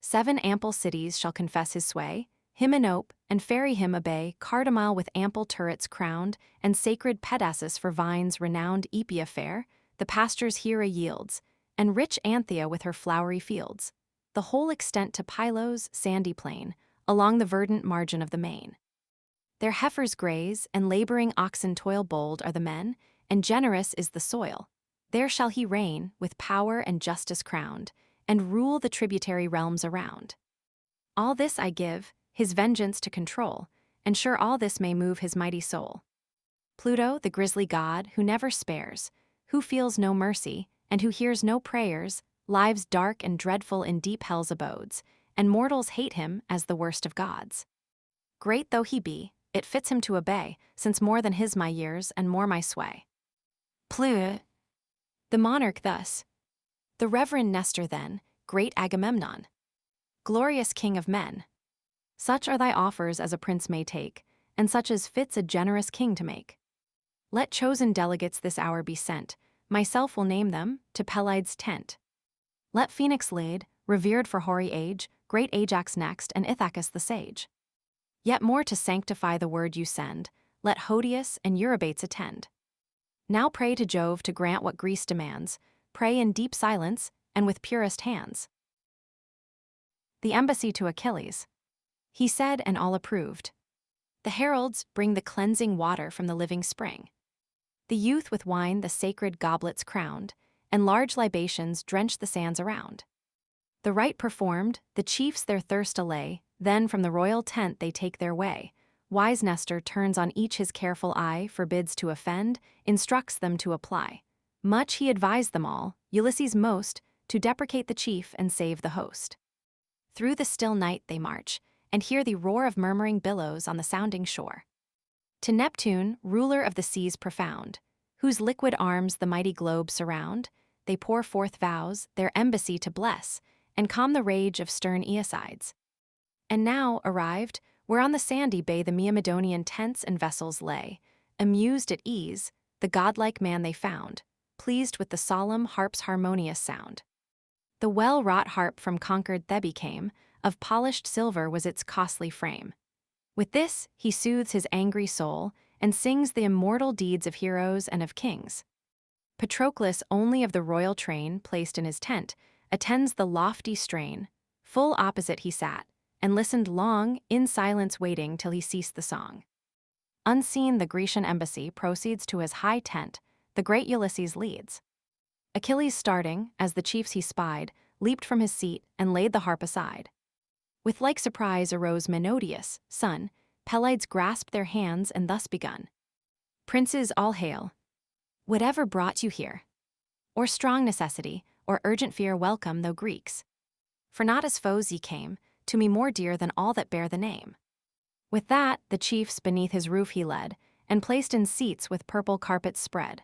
S1: 7 ample cities shall confess his sway, him anope, and ferry him obey, Cardamile with ample turrets crowned, and sacred Pedasus for vines renowned Epia fair, the pastures Hera yields, and rich Anthea with her flowery fields, the whole extent to Pylos' sandy plain, along the verdant margin of the main. Their heifers graze, and laboring oxen toil bold are the men, and generous is the soil. There shall he reign, with power and justice crowned, and rule the tributary realms around. All this I give, his vengeance to control, and sure all this may move his mighty soul. Pluto, the grisly god, who never spares, who feels no mercy, and who hears no prayers, lives dark and dreadful in deep hell's abodes, and mortals hate him as the worst of gods. Great though he be, it fits him to obey, since more than his my years and more my sway. Pluto, the monarch thus. The reverend Nestor then, great Agamemnon, glorious king of men. Such are thy offers as a prince may take, and such as fits a generous king to make. Let chosen delegates this hour be sent, myself will name them, to Pelides' tent. Let Phoenix lead, revered for hoary age, great Ajax next, and Ithacus the sage. Yet more to sanctify the word you send, let Hodius and Eurybates attend. Now pray to Jove to grant what Greece demands, pray in deep silence, and with purest hands. The embassy to Achilles. He said, and all approved. The heralds bring the cleansing water from the living spring. The youth with wine the sacred goblets crowned, and large libations drench the sands around. The rite performed, the chiefs their thirst allay, then from the royal tent they take their way. Wise Nestor turns on each his careful eye, forbids to offend, instructs them to apply. Much he advised them all, Ulysses most, to deprecate the chief and save the host. Through the still night they march, and hear the roar of murmuring billows on the sounding shore. To Neptune, ruler of the seas profound, whose liquid arms the mighty globe surround, they pour forth vows, their embassy to bless, and calm the rage of stern Aeacides. And now, arrived, where on the sandy bay the Myrmidonian tents and vessels lay, amused at ease, the godlike man they found, pleased with the solemn harp's harmonious sound. The well-wrought harp from conquered Thebe came, of polished silver was its costly frame. With this he soothes his angry soul, and sings the immortal deeds of heroes and of kings. Patroclus only of the royal train, placed in his tent, attends the lofty strain. Full opposite he sat, and listened long, in silence waiting till he ceased the song. Unseen the Grecian embassy proceeds to his high tent, the great Ulysses leads. Achilles starting, as the chiefs he spied, leaped from his seat and laid the harp aside. With like surprise arose Menodius, son, Pelides grasped their hands and thus begun. Princes all hail. Whatever brought you here? Or strong necessity, or urgent fear welcome though Greeks. For not as foes ye came, to me more dear than all that bear the name. With that, the chiefs beneath his roof he led, and placed in seats with purple carpets spread.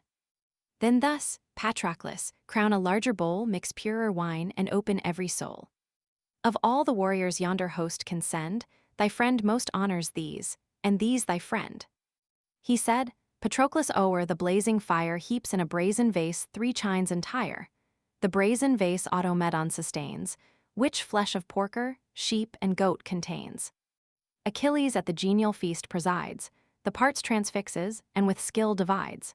S1: Then thus, Patroclus, crown a larger bowl, mix purer wine, and open every soul. Of all the warriors yonder host can send, thy friend most honors these, and these thy friend. He said, Patroclus o'er the blazing fire heaps in a brazen vase 3 chines entire. The brazen vase Automedon sustains, which flesh of porker, sheep, and goat contains. Achilles at the genial feast presides, the parts transfixes, and with skill divides.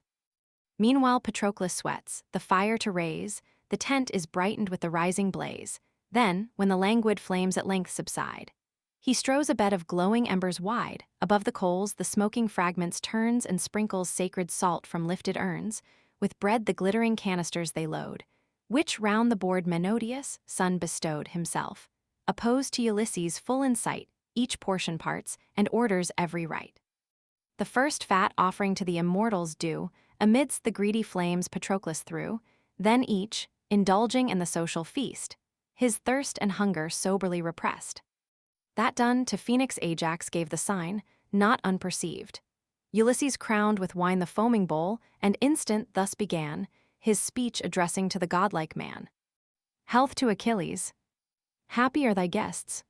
S1: Meanwhile Patroclus sweats, the fire to raise, the tent is brightened with the rising blaze. Then, when the languid flames at length subside, he strows a bed of glowing embers wide. Above the coals the smoking fragments turns and sprinkles sacred salt from lifted urns. With bread the glittering canisters they load, which round the board Menodius, son bestowed himself, opposed to Ulysses full in sight, each portion parts, and orders every rite. The first fat offering to the immortals due, amidst the greedy flames Patroclus threw, then each, indulging in the social feast, his thirst and hunger soberly repressed. That done, to Phoenix Ajax gave the sign, not unperceived. Ulysses crowned with wine the foaming bowl, and instant thus began, his speech addressing to the godlike man. Health to Achilles. Happy are thy guests.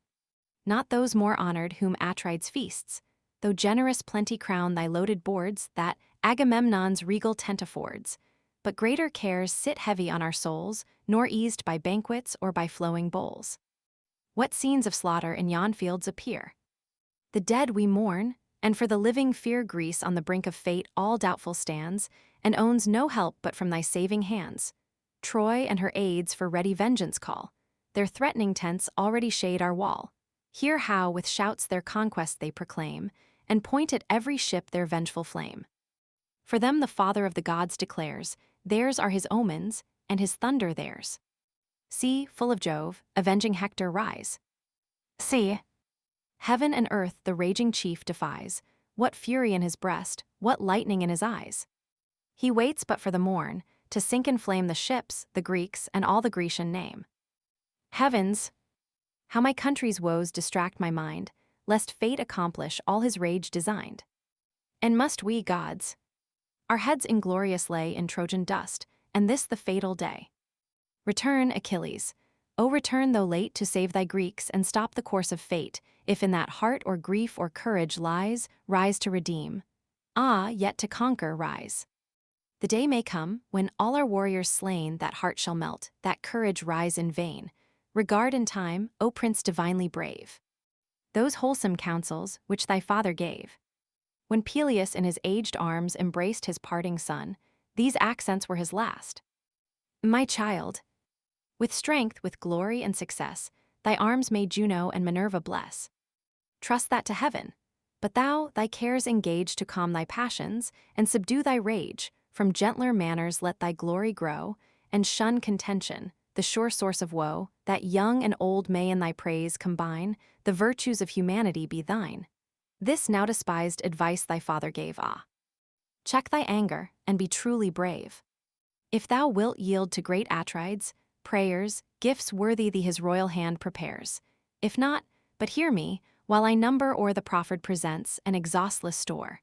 S1: Not those more honored whom Atrides feasts, though generous plenty crown thy loaded boards that, Agamemnon's regal tent affords, but greater cares sit heavy on our souls, nor eased by banquets or by flowing bowls. What scenes of slaughter in yon fields appear? The dead we mourn, and for the living fear Greece on the brink of fate all doubtful stands, and owns no help but from thy saving hands. Troy and her aids for ready vengeance call, their threatening tents already shade our wall. Hear how with shouts their conquest they proclaim, and point at every ship their vengeful flame. For them the Father of the gods declares, theirs are his omens, and his thunder theirs. See, full of Jove, avenging Hector rise. See, heaven and earth the raging chief defies, what fury in his breast, what lightning in his eyes. He waits but for the morn, to sink in flame the ships, the Greeks, and all the Grecian name. Heavens! How my country's woes distract my mind, lest fate accomplish all his rage designed. And must we, gods, our heads inglorious lay in Trojan dust, and this the fatal day? Return, Achilles. O return though late to save thy Greeks and stop the course of fate, if in that heart or grief or courage lies, rise to redeem. Ah, yet to conquer rise. The day may come, when all our warriors slain that heart shall melt, that courage rise in vain. Regard in time, O Prince divinely brave, those wholesome counsels which thy father gave. When Peleus in his aged arms embraced his parting son, these accents were his last. My child, with strength, with glory and success, thy arms may Juno and Minerva bless. Trust that to heaven, but thou thy cares engage to calm thy passions and subdue thy rage, from gentler manners let thy glory grow, and shun contention, the sure source of woe, that young and old may in thy praise combine, the virtues of humanity be thine. This now despised advice thy father gave, ah. Check thy anger, and be truly brave. If thou wilt yield to great Atrides, prayers, gifts worthy thee his royal hand prepares. If not, but hear me, while I number o'er the proffered presents an exhaustless store.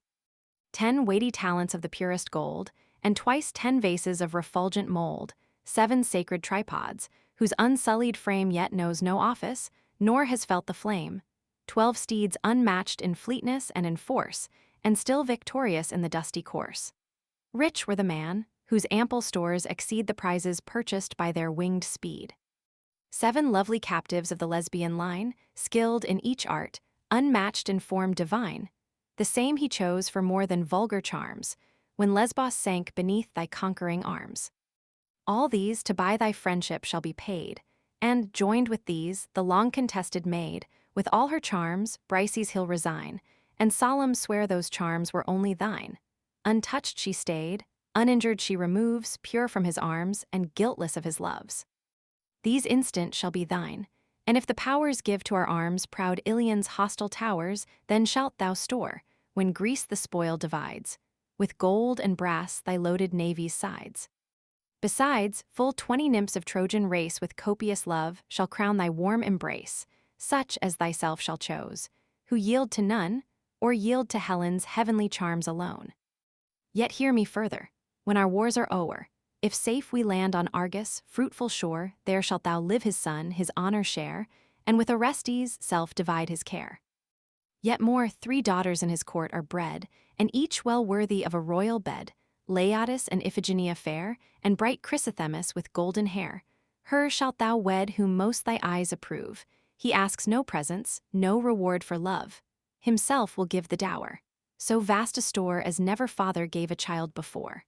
S1: 10 weighty talents of the purest gold, and twice 10 vases of refulgent mold, 7 sacred tripods, whose unsullied frame yet knows no office, nor has felt the flame, 12 steeds unmatched in fleetness and in force, and still victorious in the dusty course. Rich were the man, whose ample stores exceed the prizes purchased by their winged speed. 7 lovely captives of the lesbian line, skilled in each art, unmatched in form divine, the same he chose for more than vulgar charms, when Lesbos sank beneath thy conquering arms. All these to buy thy friendship shall be paid, and, joined with these, the long-contested maid, with all her charms, Briseis he'll resign, and solemn swear those charms were only thine. Untouched she stayed, uninjured she removes, pure from his arms, and guiltless of his loves. These instant shall be thine, and if the powers give to our arms proud Ilion's hostile towers, then shalt thou store, when Greece the spoil divides, with gold and brass thy loaded navy's sides. Besides, full 20 nymphs of Trojan race with copious love shall crown thy warm embrace, such as thyself shall chose, who yield to none, or yield to Helen's heavenly charms alone. Yet hear me further, when our wars are o'er, if safe we land on Argus' fruitful shore, there shalt thou live his son, his honor share, and with Orestes' self divide his care. Yet more 3 daughters in his court are bred, and each well worthy of a royal bed, Laodice and Iphigenia fair, and bright Chrysothemis with golden hair. Her shalt thou wed whom most thy eyes approve. He asks no presents, no reward for love. Himself will give the dower, so vast a store as never father gave a child before.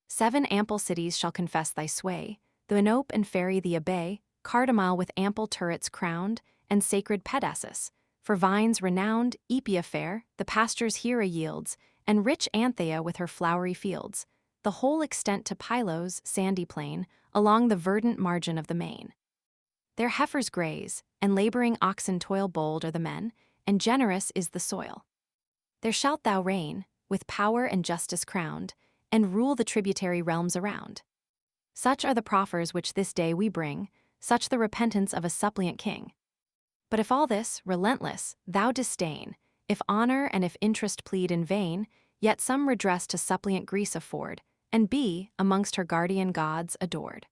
S1: 7 ample cities shall confess thy sway, the Enope and Phery the Abbaye, Cardamile with ample turrets crowned, and sacred Pedasus, for vines renowned, Aepia fair, the pastures Hera yields, and rich Anthea with her flowery fields, the whole extent to Pylos' sandy plain, along the verdant margin of the main. There heifers graze, and laboring oxen toil, bold are the men, and generous is the soil. There shalt thou reign, with power and justice crowned, and rule the tributary realms around. Such are the proffers which this day we bring, such the repentance of a suppliant king. But if all this, relentless, thou disdain, if honor and if interest plead in vain, yet some redress to suppliant Greece afford, and be, amongst her guardian gods, adored.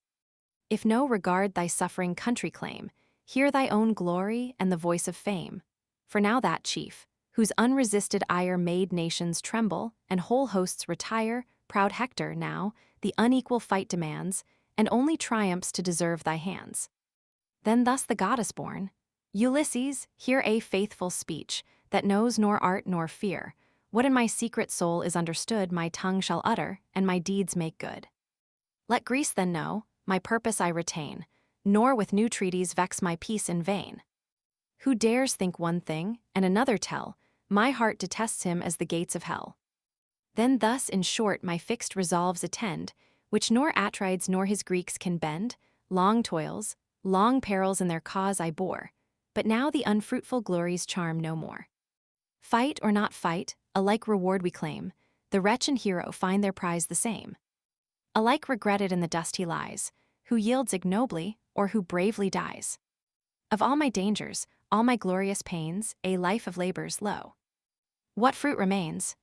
S1: If no regard thy suffering country claim, hear thy own glory and the voice of fame. For now that chief, whose unresisted ire made nations tremble, and whole hosts retire, proud Hector now, the unequal fight demands, and only triumphs to deserve thy hands. Then thus the goddess born, Ulysses, hear a faithful speech, that knows nor art nor fear. What in my secret soul is understood, my tongue shall utter, and my deeds make good. Let Greece then know, my purpose I retain, nor with new treaties vex my peace in vain. Who dares think one thing, and another tell, my heart detests him as the gates of hell. Then thus in short my fixed resolves attend, which nor Atrides nor his Greeks can bend, long toils, long perils in their cause I bore, but now the unfruitful glories charm no more. Fight or not fight, a like reward we claim, the wretch and hero find their prize the same. Alike regretted in the dust he lies, who yields ignobly, or who bravely dies. Of all my dangers, all my glorious pains, a life of labors, lo, what fruit remains?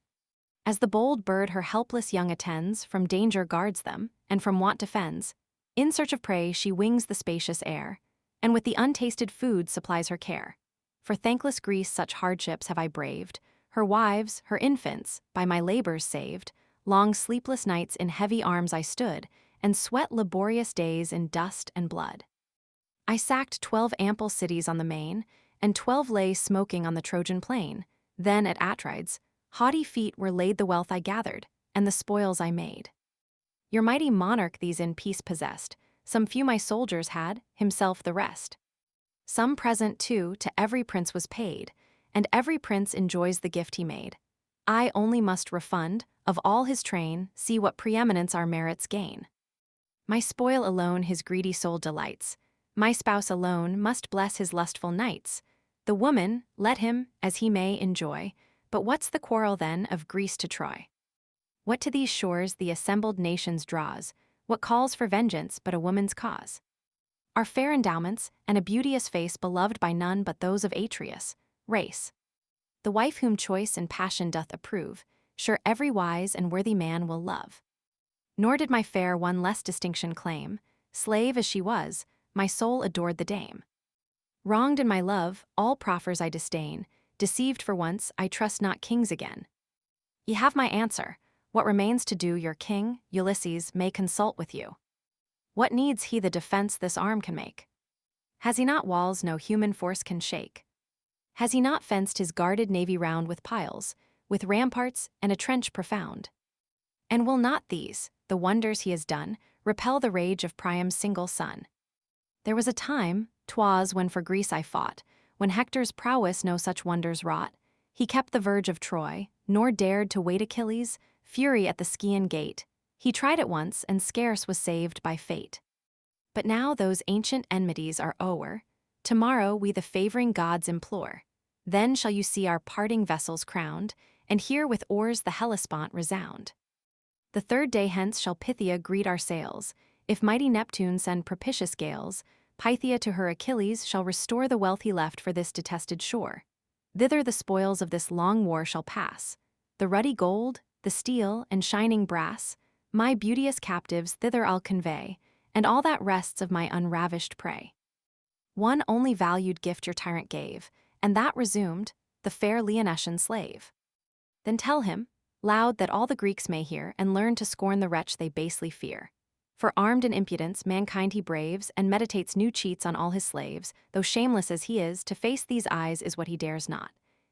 S1: As the bold bird her helpless young attends, from danger guards them, and from want defends, in search of prey she wings the spacious air, and with the untasted food supplies her care. For thankless Greece such hardships have I braved, her wives, her infants, by my labors saved. Long sleepless nights in heavy arms I stood, and sweat laborious days in dust and blood. I sacked 12 ample cities on the main, and 12 lay smoking on the Trojan plain. Then at Atrides, haughty feet were laid the wealth I gathered, and the spoils I made. Your mighty monarch these in peace possessed, some few my soldiers had, himself the rest. Some present, too, to every prince was paid, and every prince enjoys the gift he made. I only must refund, of all his train, see what preeminence our merits gain. My spoil alone his greedy soul delights, my spouse alone must bless his lustful nights. The woman, let him, as he may, enjoy, but what's the quarrel then of Greece to Troy? What to these shores the assembled nations draws, what calls for vengeance but a woman's cause? Are fair endowments, and a beauteous face beloved by none but those of Atreus' race. The wife whom choice and passion doth approve, sure every wise and worthy man will love. Nor did my fair one less distinction claim, slave as she was, my soul adored the dame. Wronged in my love, all proffers I disdain, deceived for once, I trust not kings again. Ye have my answer, what remains to do your king, Ulysses, may consult with you. What needs he the defense this arm can make? Has he not walls no human force can shake? Has he not fenced his guarded navy round with piles, with ramparts and a trench profound? And will not these, the wonders he has done, repel the rage of Priam's single son? There was a time, 'twas when for Greece I fought, when Hector's prowess no such wonders wrought. He kept the verge of Troy, nor dared to wait Achilles' fury at the Scaean gate. He tried it once, and scarce was saved by fate. But now those ancient enmities are o'er. Tomorrow we the favoring gods implore. Then shall you see our parting vessels crowned, and hear with oars the Hellespont resound. The third day hence shall Pythia greet our sails. If mighty Neptune send propitious gales, Pythia to her Achilles shall restore the wealth he left for this detested shore. Thither the spoils of this long war shall pass. The ruddy gold, the steel, and shining brass, my beauteous captives thither I'll convey, and all that rests of my unravished prey. One only valued gift your tyrant gave, and that resumed, the fair Leonetian slave. Then tell him, loud that all the Greeks may hear, and learn to scorn the wretch they basely fear. For armed in impudence mankind he braves, and meditates new cheats on all his slaves. Though shameless as he is, to face these eyes is what he dares not.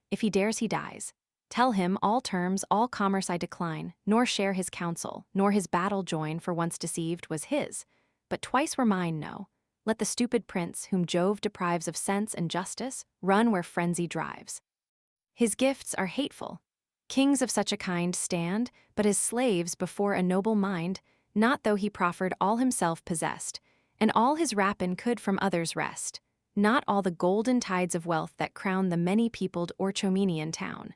S1: If he dares he dies. Tell him all terms, all commerce I decline, nor share his counsel, nor his battle join, for once deceived was his, but twice were mine, no. Let the stupid prince, whom Jove deprives of sense and justice, run where frenzy drives. His gifts are hateful. Kings of such a kind stand, but as slaves before a noble mind, not though he proffered all himself possessed, and all his rapine could from others wrest, not all the golden tides of wealth that crown the many-peopled Orchomenian town.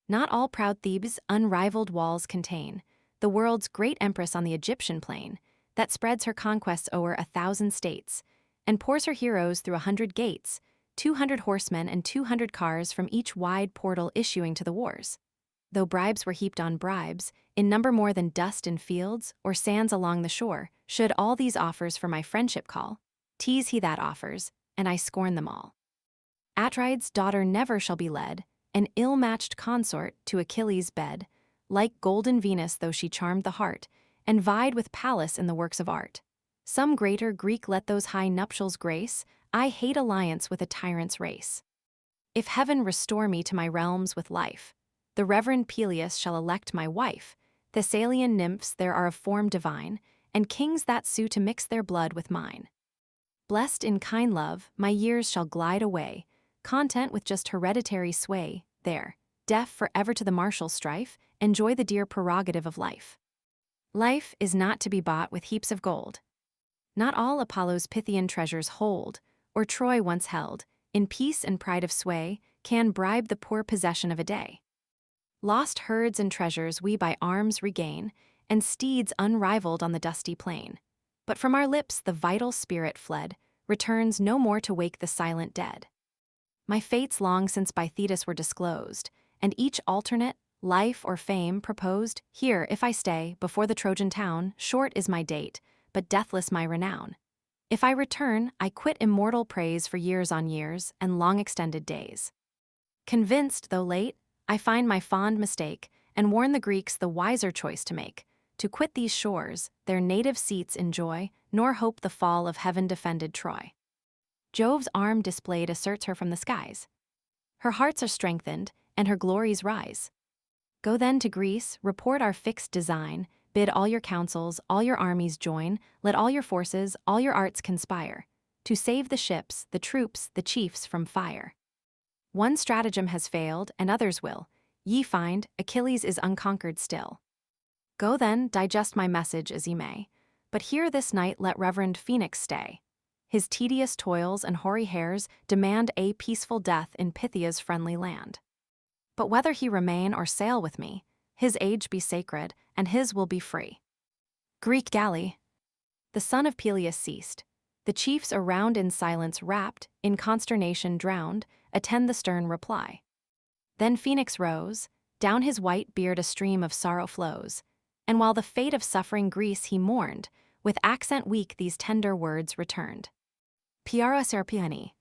S1: Not all proud Thebes' unrivaled walls contain, the world's great empress on the Egyptian plain, that spreads her conquests o'er 1,000 states, and pours her heroes through 100 gates, 200 horsemen and 200 cars from each wide portal issuing to the wars. Though bribes were heaped on bribes, in number more than dust in fields or sands along the shore, should all these offers for my friendship call, tease he that offers, and I scorn them all. Atrides' daughter never shall be led, an ill-matched consort to Achilles' bed, like golden Venus though she charmed the heart, and vied with Pallas in the works of art. Some greater Greek let those high nuptials grace, I hate alliance with a tyrant's race. If heaven restore me to my realms with life, the reverend Peleus shall elect my wife. Thessalian nymphs there are of form divine, and kings that sue to mix their blood with mine. Blessed in kind love, my years shall glide away, content with just hereditary sway, there, deaf forever to the martial strife, enjoy the dear prerogative of life. Life is not to be bought with heaps of gold. Not all Apollo's Pythian treasures hold, or Troy once held, in peace and pride of sway, can bribe the poor possession of a day. Lost herds and treasures we by arms regain, and steeds unrivaled on the dusty plain. But from our lips the vital spirit fled, returns no more to wake the silent dead. My fates long since by Thetis were disclosed, and each alternate, life or fame proposed. Here, if I stay, before the Trojan town, short is my date, but deathless my renown. If I return, I quit immortal praise for years on years and long extended days. Convinced, though late, I find my fond mistake, and warn the Greeks the wiser choice to make, to quit these shores, their native seats enjoy, nor hope the fall of heaven-defended Troy. Jove's arm displayed asserts her from the skies. Her hearts are strengthened, and her glories rise. Go then to Greece, report our fixed design, bid all your councils, all your armies join, let all your forces, all your arts conspire, to save the ships, the troops, the chiefs from fire. One stratagem has failed, and others will. Ye find, Achilles is unconquered still. Go then, digest my message as ye may, but here this night let reverend Phoenix stay. His tedious toils and hoary hairs demand a peaceful death in Pythia's friendly land. But whether he remain or sail with me, his age be sacred, and his will be free. Greek galley. The son of Peleus ceased. The chiefs around in silence wrapped, in consternation drowned, attend the stern reply. Then Phoenix rose, down his white beard a stream of sorrow flows, and while the fate of suffering Greece he mourned, with accent weak these tender words returned. Piara Serpiani.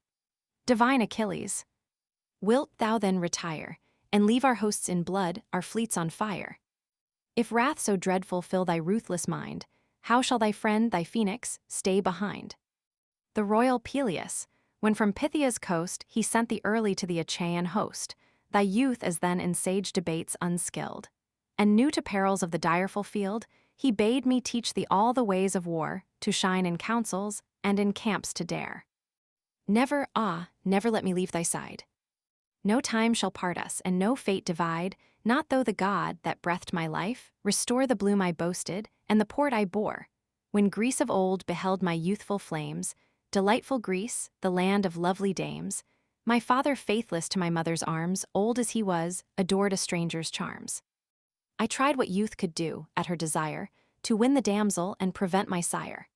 S1: Divine Achilles. Wilt thou then retire, and leave our hosts in blood, our fleets on fire? If wrath so dreadful fill thy ruthless mind, how shall thy friend, thy Phoenix, stay behind? The royal Peleus, when from Pythia's coast he sent thee early to the Achaean host, thy youth as then in sage debates unskilled, and new to perils of the direful field, he bade me teach thee all the ways of war, to shine in councils, and in camps to dare. Never, never let me leave thy side. No time shall part us, and no fate divide, not though the god that breathed my life restore the bloom I boasted, and the port I bore. When Greece of old beheld my youthful flames, delightful Greece, the land of lovely dames, my father faithless to my mother's arms, old as he was, adored a stranger's charms. I tried what youth could do, at her desire, to win the damsel and prevent my sire.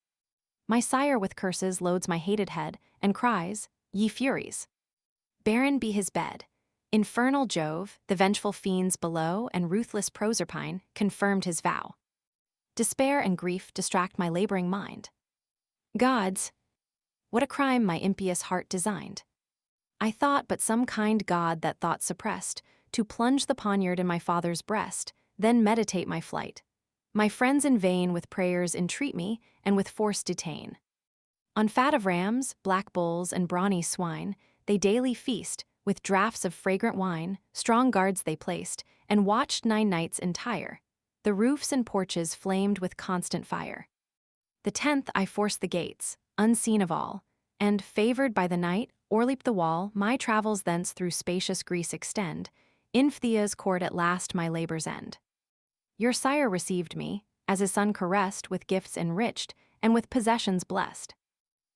S1: My sire with curses loads my hated head, and cries, Ye furies! Barren be his bed. Infernal Jove, the vengeful fiends below, and ruthless Proserpine, confirmed his vow. Despair and grief distract my laboring mind. Gods! What a crime my impious heart designed! I thought but some kind god that thought suppressed, to plunge the poniard in my father's breast, then meditate my flight. My friends in vain with prayers entreat me, and with force detain. On fat of rams, black bulls, and brawny swine, they daily feast, with draughts of fragrant wine, strong guards they placed, and watched 9 nights entire. The roofs and porches flamed with constant fire. The 10th I forced the gates, unseen of all, and, favored by the night, o'erleaped the wall, my travels thence through spacious Greece extend, in Phthea's court at last my labors end. Your sire received me, as his son caressed, with gifts enriched, and with possessions blessed.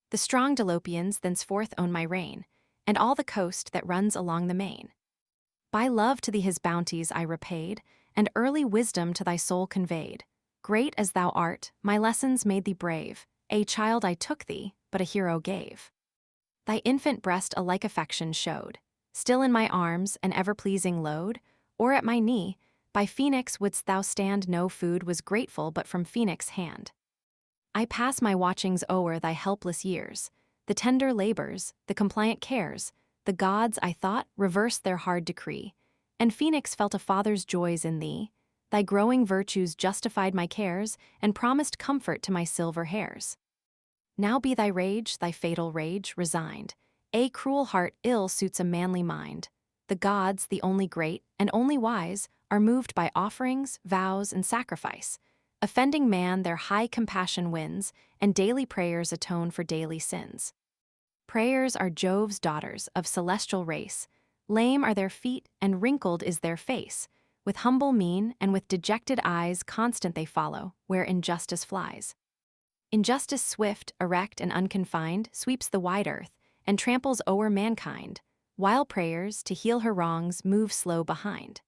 S1: The strong Dolopians thenceforth own my reign, and all the coast that runs along the main. By love to thee his bounties I repaid, and early wisdom to thy soul conveyed. Great as thou art, my lessons made thee brave, a child I took thee, but a hero gave. Thy infant breast a like affection showed, still in my arms an ever-pleasing load, or at my knee, by Phoenix wouldst thou stand, no food was grateful but from Phoenix' hand. I pass my watchings o'er thy helpless years, the tender labors, the compliant cares, the gods, I thought, reversed their hard decree, and Phoenix felt a father's joys in thee. Thy growing virtues justified my cares, and promised comfort to my silver hairs. Now be thy fatal rage, resigned. A cruel heart ill suits a manly mind. The gods, the only great and only wise, are moved by offerings, vows, and sacrifice. Offending man their high compassion wins, and daily prayers atone for daily sins. Prayers are Jove's daughters of celestial race. Lame are their feet, and wrinkled is their face. With humble mien and with dejected eyes constant they follow, where injustice flies. Injustice swift, erect, and unconfined sweeps the wide earth, and tramples o'er mankind, while prayers, to heal her wrongs, move slow behind.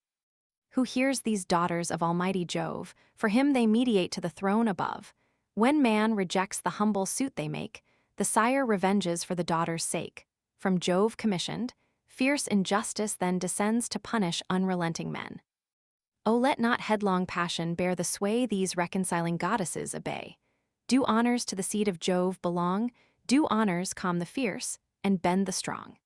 S1: Who hears these daughters of Almighty Jove? For him they mediate to the throne above. When man rejects the humble suit they make, the sire revenges for the daughter's sake. From Jove commissioned, fierce injustice then descends to punish unrelenting men. Oh, let not headlong passion bear the sway these reconciling goddesses obey. Do honors to the seed of Jove belong, do honors calm the fierce, and bend the strong.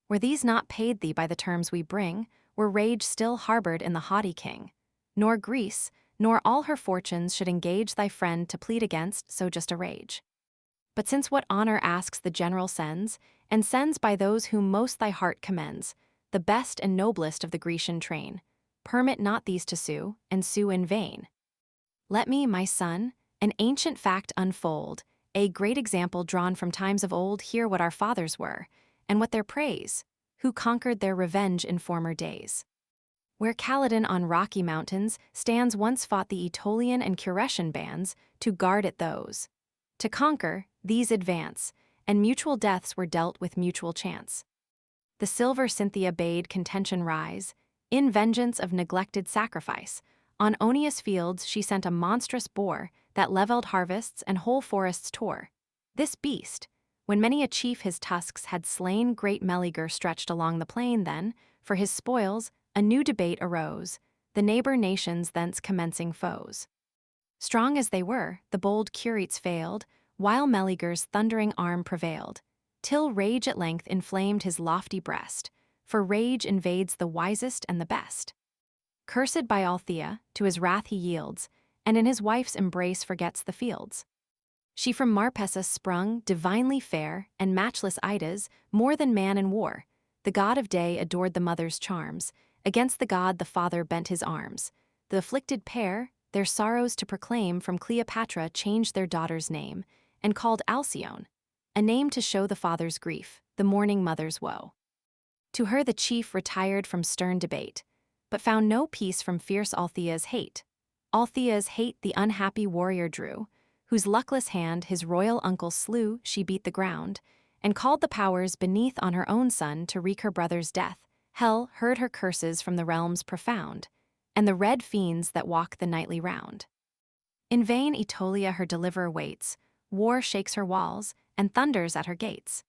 S1: Were these not paid thee by the terms we bring, were rage still harbored in the haughty king. Nor Greece, nor all her fortunes should engage thy friend to plead against so just a rage. But since what honor asks the general sends, and sends by those whom most thy heart commends, the best and noblest of the Grecian train, permit not these to sue, and sue in vain. Let me, my son, an ancient fact unfold, a great example drawn from times of old. Hear what our fathers were, and what their praise, who conquered their revenge in former days. Where Calydon on rocky mountains stands, once fought the Aetolian and Curetian bands, to guard at those. To conquer, these advance, and mutual deaths were dealt with mutual chance. The silver Cynthia bade contention rise, in vengeance of neglected sacrifice. On Oeneus fields she sent a monstrous boar, that levelled harvests and whole forests tore. This beast, when many a chief his tusks had slain, great Meleager stretched along the plain then, for his spoils, a new debate arose, the neighbor nations thence commencing foes. Strong as they were, the bold Curetes failed, while Meleager's thundering arm prevailed, till rage at length inflamed his lofty breast, for rage invades the wisest and the best. Cursed by Althea, to his wrath he yields, and in his wife's embrace forgets the fields. She from Marpessa sprung, divinely fair, and matchless Idas, more than man in war. The god of day adored the mother's charms, against the god the father bent his arms. The afflicted pair, their sorrows to proclaim, from Cleopatra changed their daughter's name, and called Alcyone, a name to show the father's grief, the mourning mother's woe. To her the chief retired from stern debate, but found no peace from fierce Althea's hate. Althea's hate the unhappy warrior drew, whose luckless hand his royal uncle slew. She beat the ground, and called the powers beneath on her own son to wreak her brother's death. Hell heard her curses from the realms profound, and the red fiends that walk the nightly round. In vain Aetolia her deliverer waits, war shakes her walls, and thunders at her gates.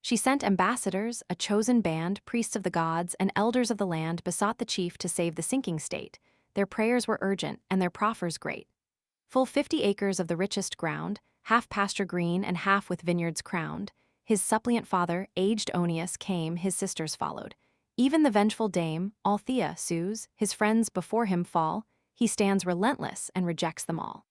S1: She sent ambassadors, a chosen band, priests of the gods, and elders of the land, besought the chief to save the sinking state. Their prayers were urgent, and their proffers great. Full 50 acres of the richest ground, half pasture green and half with vineyards crowned. His suppliant father, aged Oeneus, came, his sisters followed. Even the vengeful dame, Althea, sues, his friends before him fall. He stands relentless and rejects them all.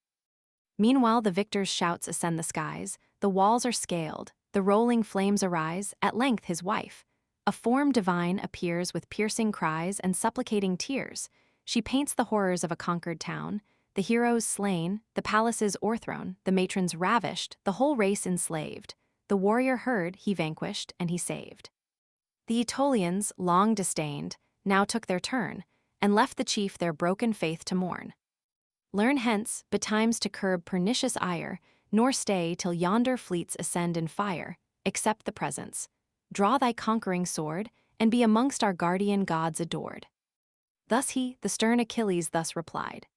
S1: Meanwhile the victor's shouts ascend the skies, the walls are scaled, the rolling flames arise. At length his wife, a form divine, appears with piercing cries and supplicating tears. She paints the horrors of a conquered town, the heroes slain, the palaces o'erthrown, the matrons ravished, the whole race enslaved. The warrior heard, he vanquished, and he saved. The Aetolians, long disdained, now took their turn, and left the chief their broken faith to mourn. Learn hence, betimes to curb pernicious ire, nor stay till yonder fleets ascend in fire. Accept the presents. Draw thy conquering sword, and be amongst our guardian gods adored. Thus he, the stern Achilles, thus replied.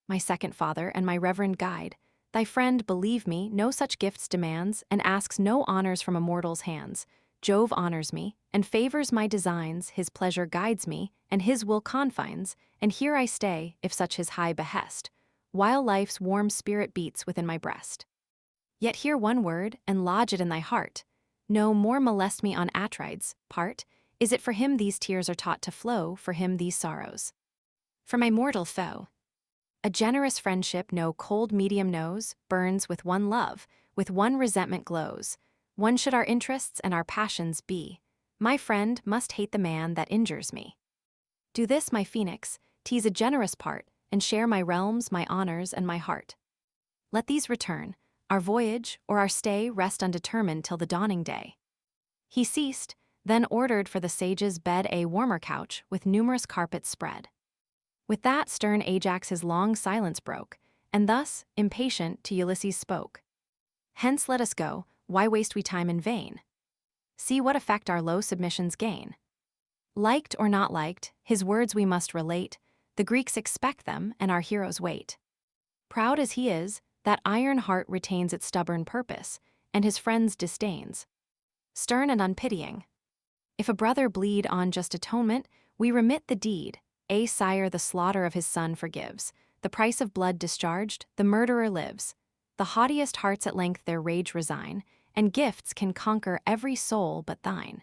S1: My second father and my reverend guide, thy friend, believe me, no such gifts demands, and asks no honors from a mortal's hands. Jove honors me, and favors my designs, his pleasure guides me, and his will confines, and here I stay, if such his high behest, while life's warm spirit beats within my breast. Yet hear one word, and lodge it in thy heart. No more molest me on Atrides' part, is it for him these tears are taught to flow, for him these sorrows. For my mortal foe. A generous friendship no cold medium knows, burns with one love, with one resentment glows. One should our interests and our passions be. My friend must hate the man that injures me. Do this, my phoenix, tease a generous part, and share my realms, my honors, and my heart. Let these return, our voyage or our stay rest undetermined till the dawning day. He ceased, then ordered for the sage's bed a warmer couch with numerous carpets spread. With that stern Ajax his long silence broke, and thus, impatient, to Ulysses spoke. Hence let us go, why waste we time in vain? See what effect our low submissions gain. Liked or not liked, his words we must relate, the Greeks expect them, and our heroes wait. Proud as he is, that iron heart retains its stubborn purpose, and his friends disdains. Stern and unpitying. If a brother bleed on just atonement, we remit the deed. A sire the slaughter of his son forgives. The price of blood discharged, the murderer lives. The haughtiest hearts at length their rage resign, and gifts can conquer every soul but thine.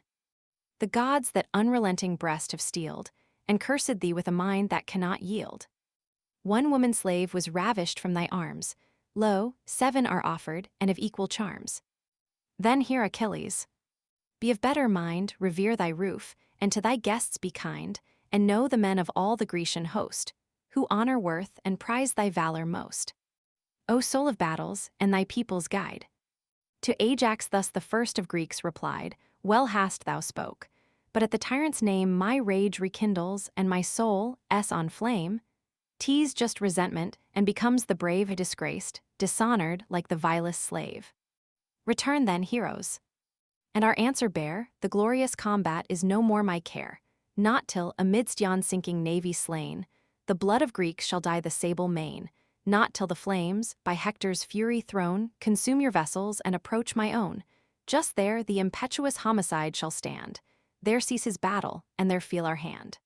S1: The gods that unrelenting breast have steeled, and cursed thee with a mind that cannot yield. One woman slave was ravished from thy arms. Lo, 7 are offered, and of equal charms. Then hear Achilles. Be of better mind, revere thy roof, and to thy guests be kind, and know the men of all the Grecian host, who honor worth and prize thy valor most. O soul of battles, and thy people's guide. To Ajax thus the first of Greeks replied, Well hast thou spoke, but at the tyrant's name my rage rekindles, and my soul, on flame, tease just resentment, and becomes the brave disgraced, dishonored like the vilest slave. Return then, heroes. And our answer bear, the glorious combat is no more my care, not till, amidst yon sinking navy slain, the blood of Greeks shall dye the sable main, not till the flames, by Hector's fury thrown, consume your vessels and approach my own. Just there the impetuous homicide shall stand, there cease his battle, and there feel our hand.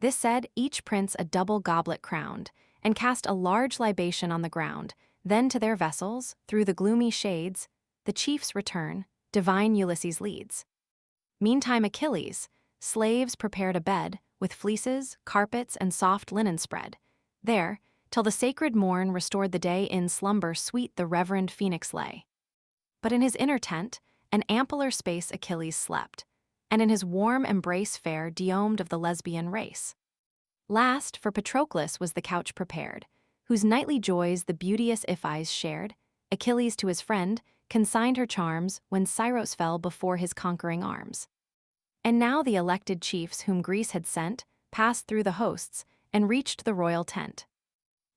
S1: This said, each prince a double goblet crowned, and cast a large libation on the ground. Then to their vessels, through the gloomy shades, the chiefs return, divine Ulysses leads. Meantime Achilles, slaves prepared a bed, with fleeces, carpets, and soft linen spread. There, till the sacred morn restored the day, in slumber sweet the reverend phoenix lay. But in his inner tent, an ampler space Achilles slept, and in his warm embrace fair Diomed of the Lesbian race. Last, for Patroclus was the couch prepared, whose nightly joys the beauteous Iphies shared. Achilles to his friend consigned her charms when Scyros fell before his conquering arms. And now the elected chiefs whom Greece had sent passed through the hosts and reached the royal tent.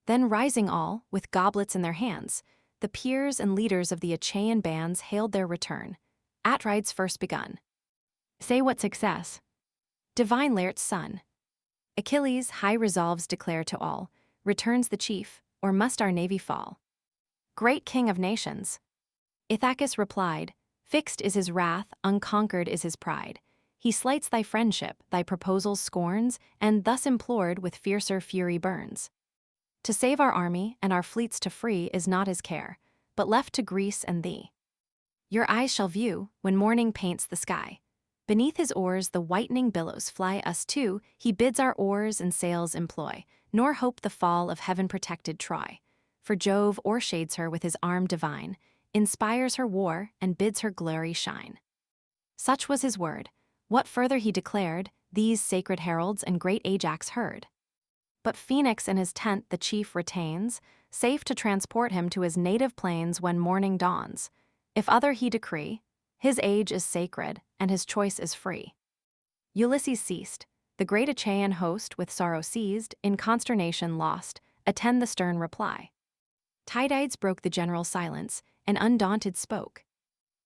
S1: Then rising all, with goblets in their hands, the peers and leaders of the Achaean bands hailed their return. Atrides first begun. Say what success? Divine Laert's son. Achilles high resolves declare to all, returns the chief, or must our navy fall? Great king of nations. Ithacus replied, fixed is his wrath, unconquered is his pride. He slights thy friendship, thy proposals scorns, and thus implored with fiercer fury burns. To save our army and our fleets to free is not his care, but left to Greece and thee. Your eyes shall view, when morning paints the sky. Beneath his oars the whitening billows fly us too, he bids our oars and sails employ, nor hope the fall of heaven-protected Troy. For Jove o'ershades her with his arm divine, inspires her war, and bids her glory shine. Such was his word. What further he declared, these sacred heralds and great Ajax heard. But Phoenix in his tent the chief retains, safe to transport him to his native plains when morning dawns. If other he decree, his age is sacred, and his choice is free. Ulysses ceased, the great Achaean host with sorrow seized, in consternation lost, attend the stern reply. Tydides broke the general silence, and undaunted spoke.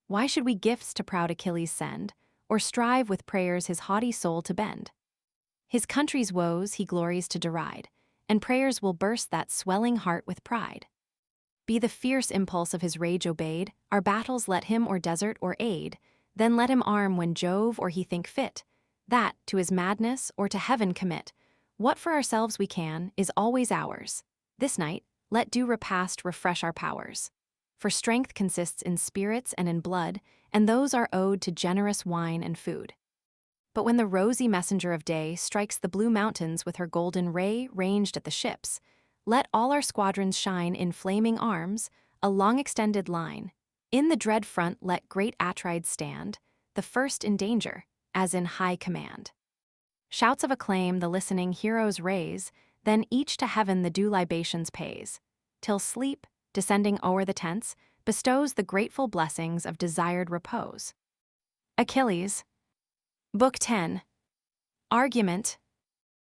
S1: Why should we gifts to proud Achilles send, or strive with prayers his haughty soul to bend? His country's woes he glories to deride, and prayers will burst that swelling heart with pride. Be the fierce impulse of his rage obeyed, our battles let him or desert or aid, then let him arm when Jove or he think fit, that, to his madness or to heaven commit. What for ourselves we can, is always ours. This night, let due repast refresh our powers. For strength consists in spirits and in blood, and those are owed to generous wine and food. But when the rosy messenger of day strikes the blue mountains with her golden ray ranged at the ships, let all our squadrons shine in flaming arms, a long extended line. In the dread front let great Atrides stand, the first in danger, as in high command. Shouts of acclaim the listening heroes raise, then each to heaven the due libations pays, till sleep, descending o'er the tents, bestows the grateful blessings of desired repose. Achilles. Book 10. Argument.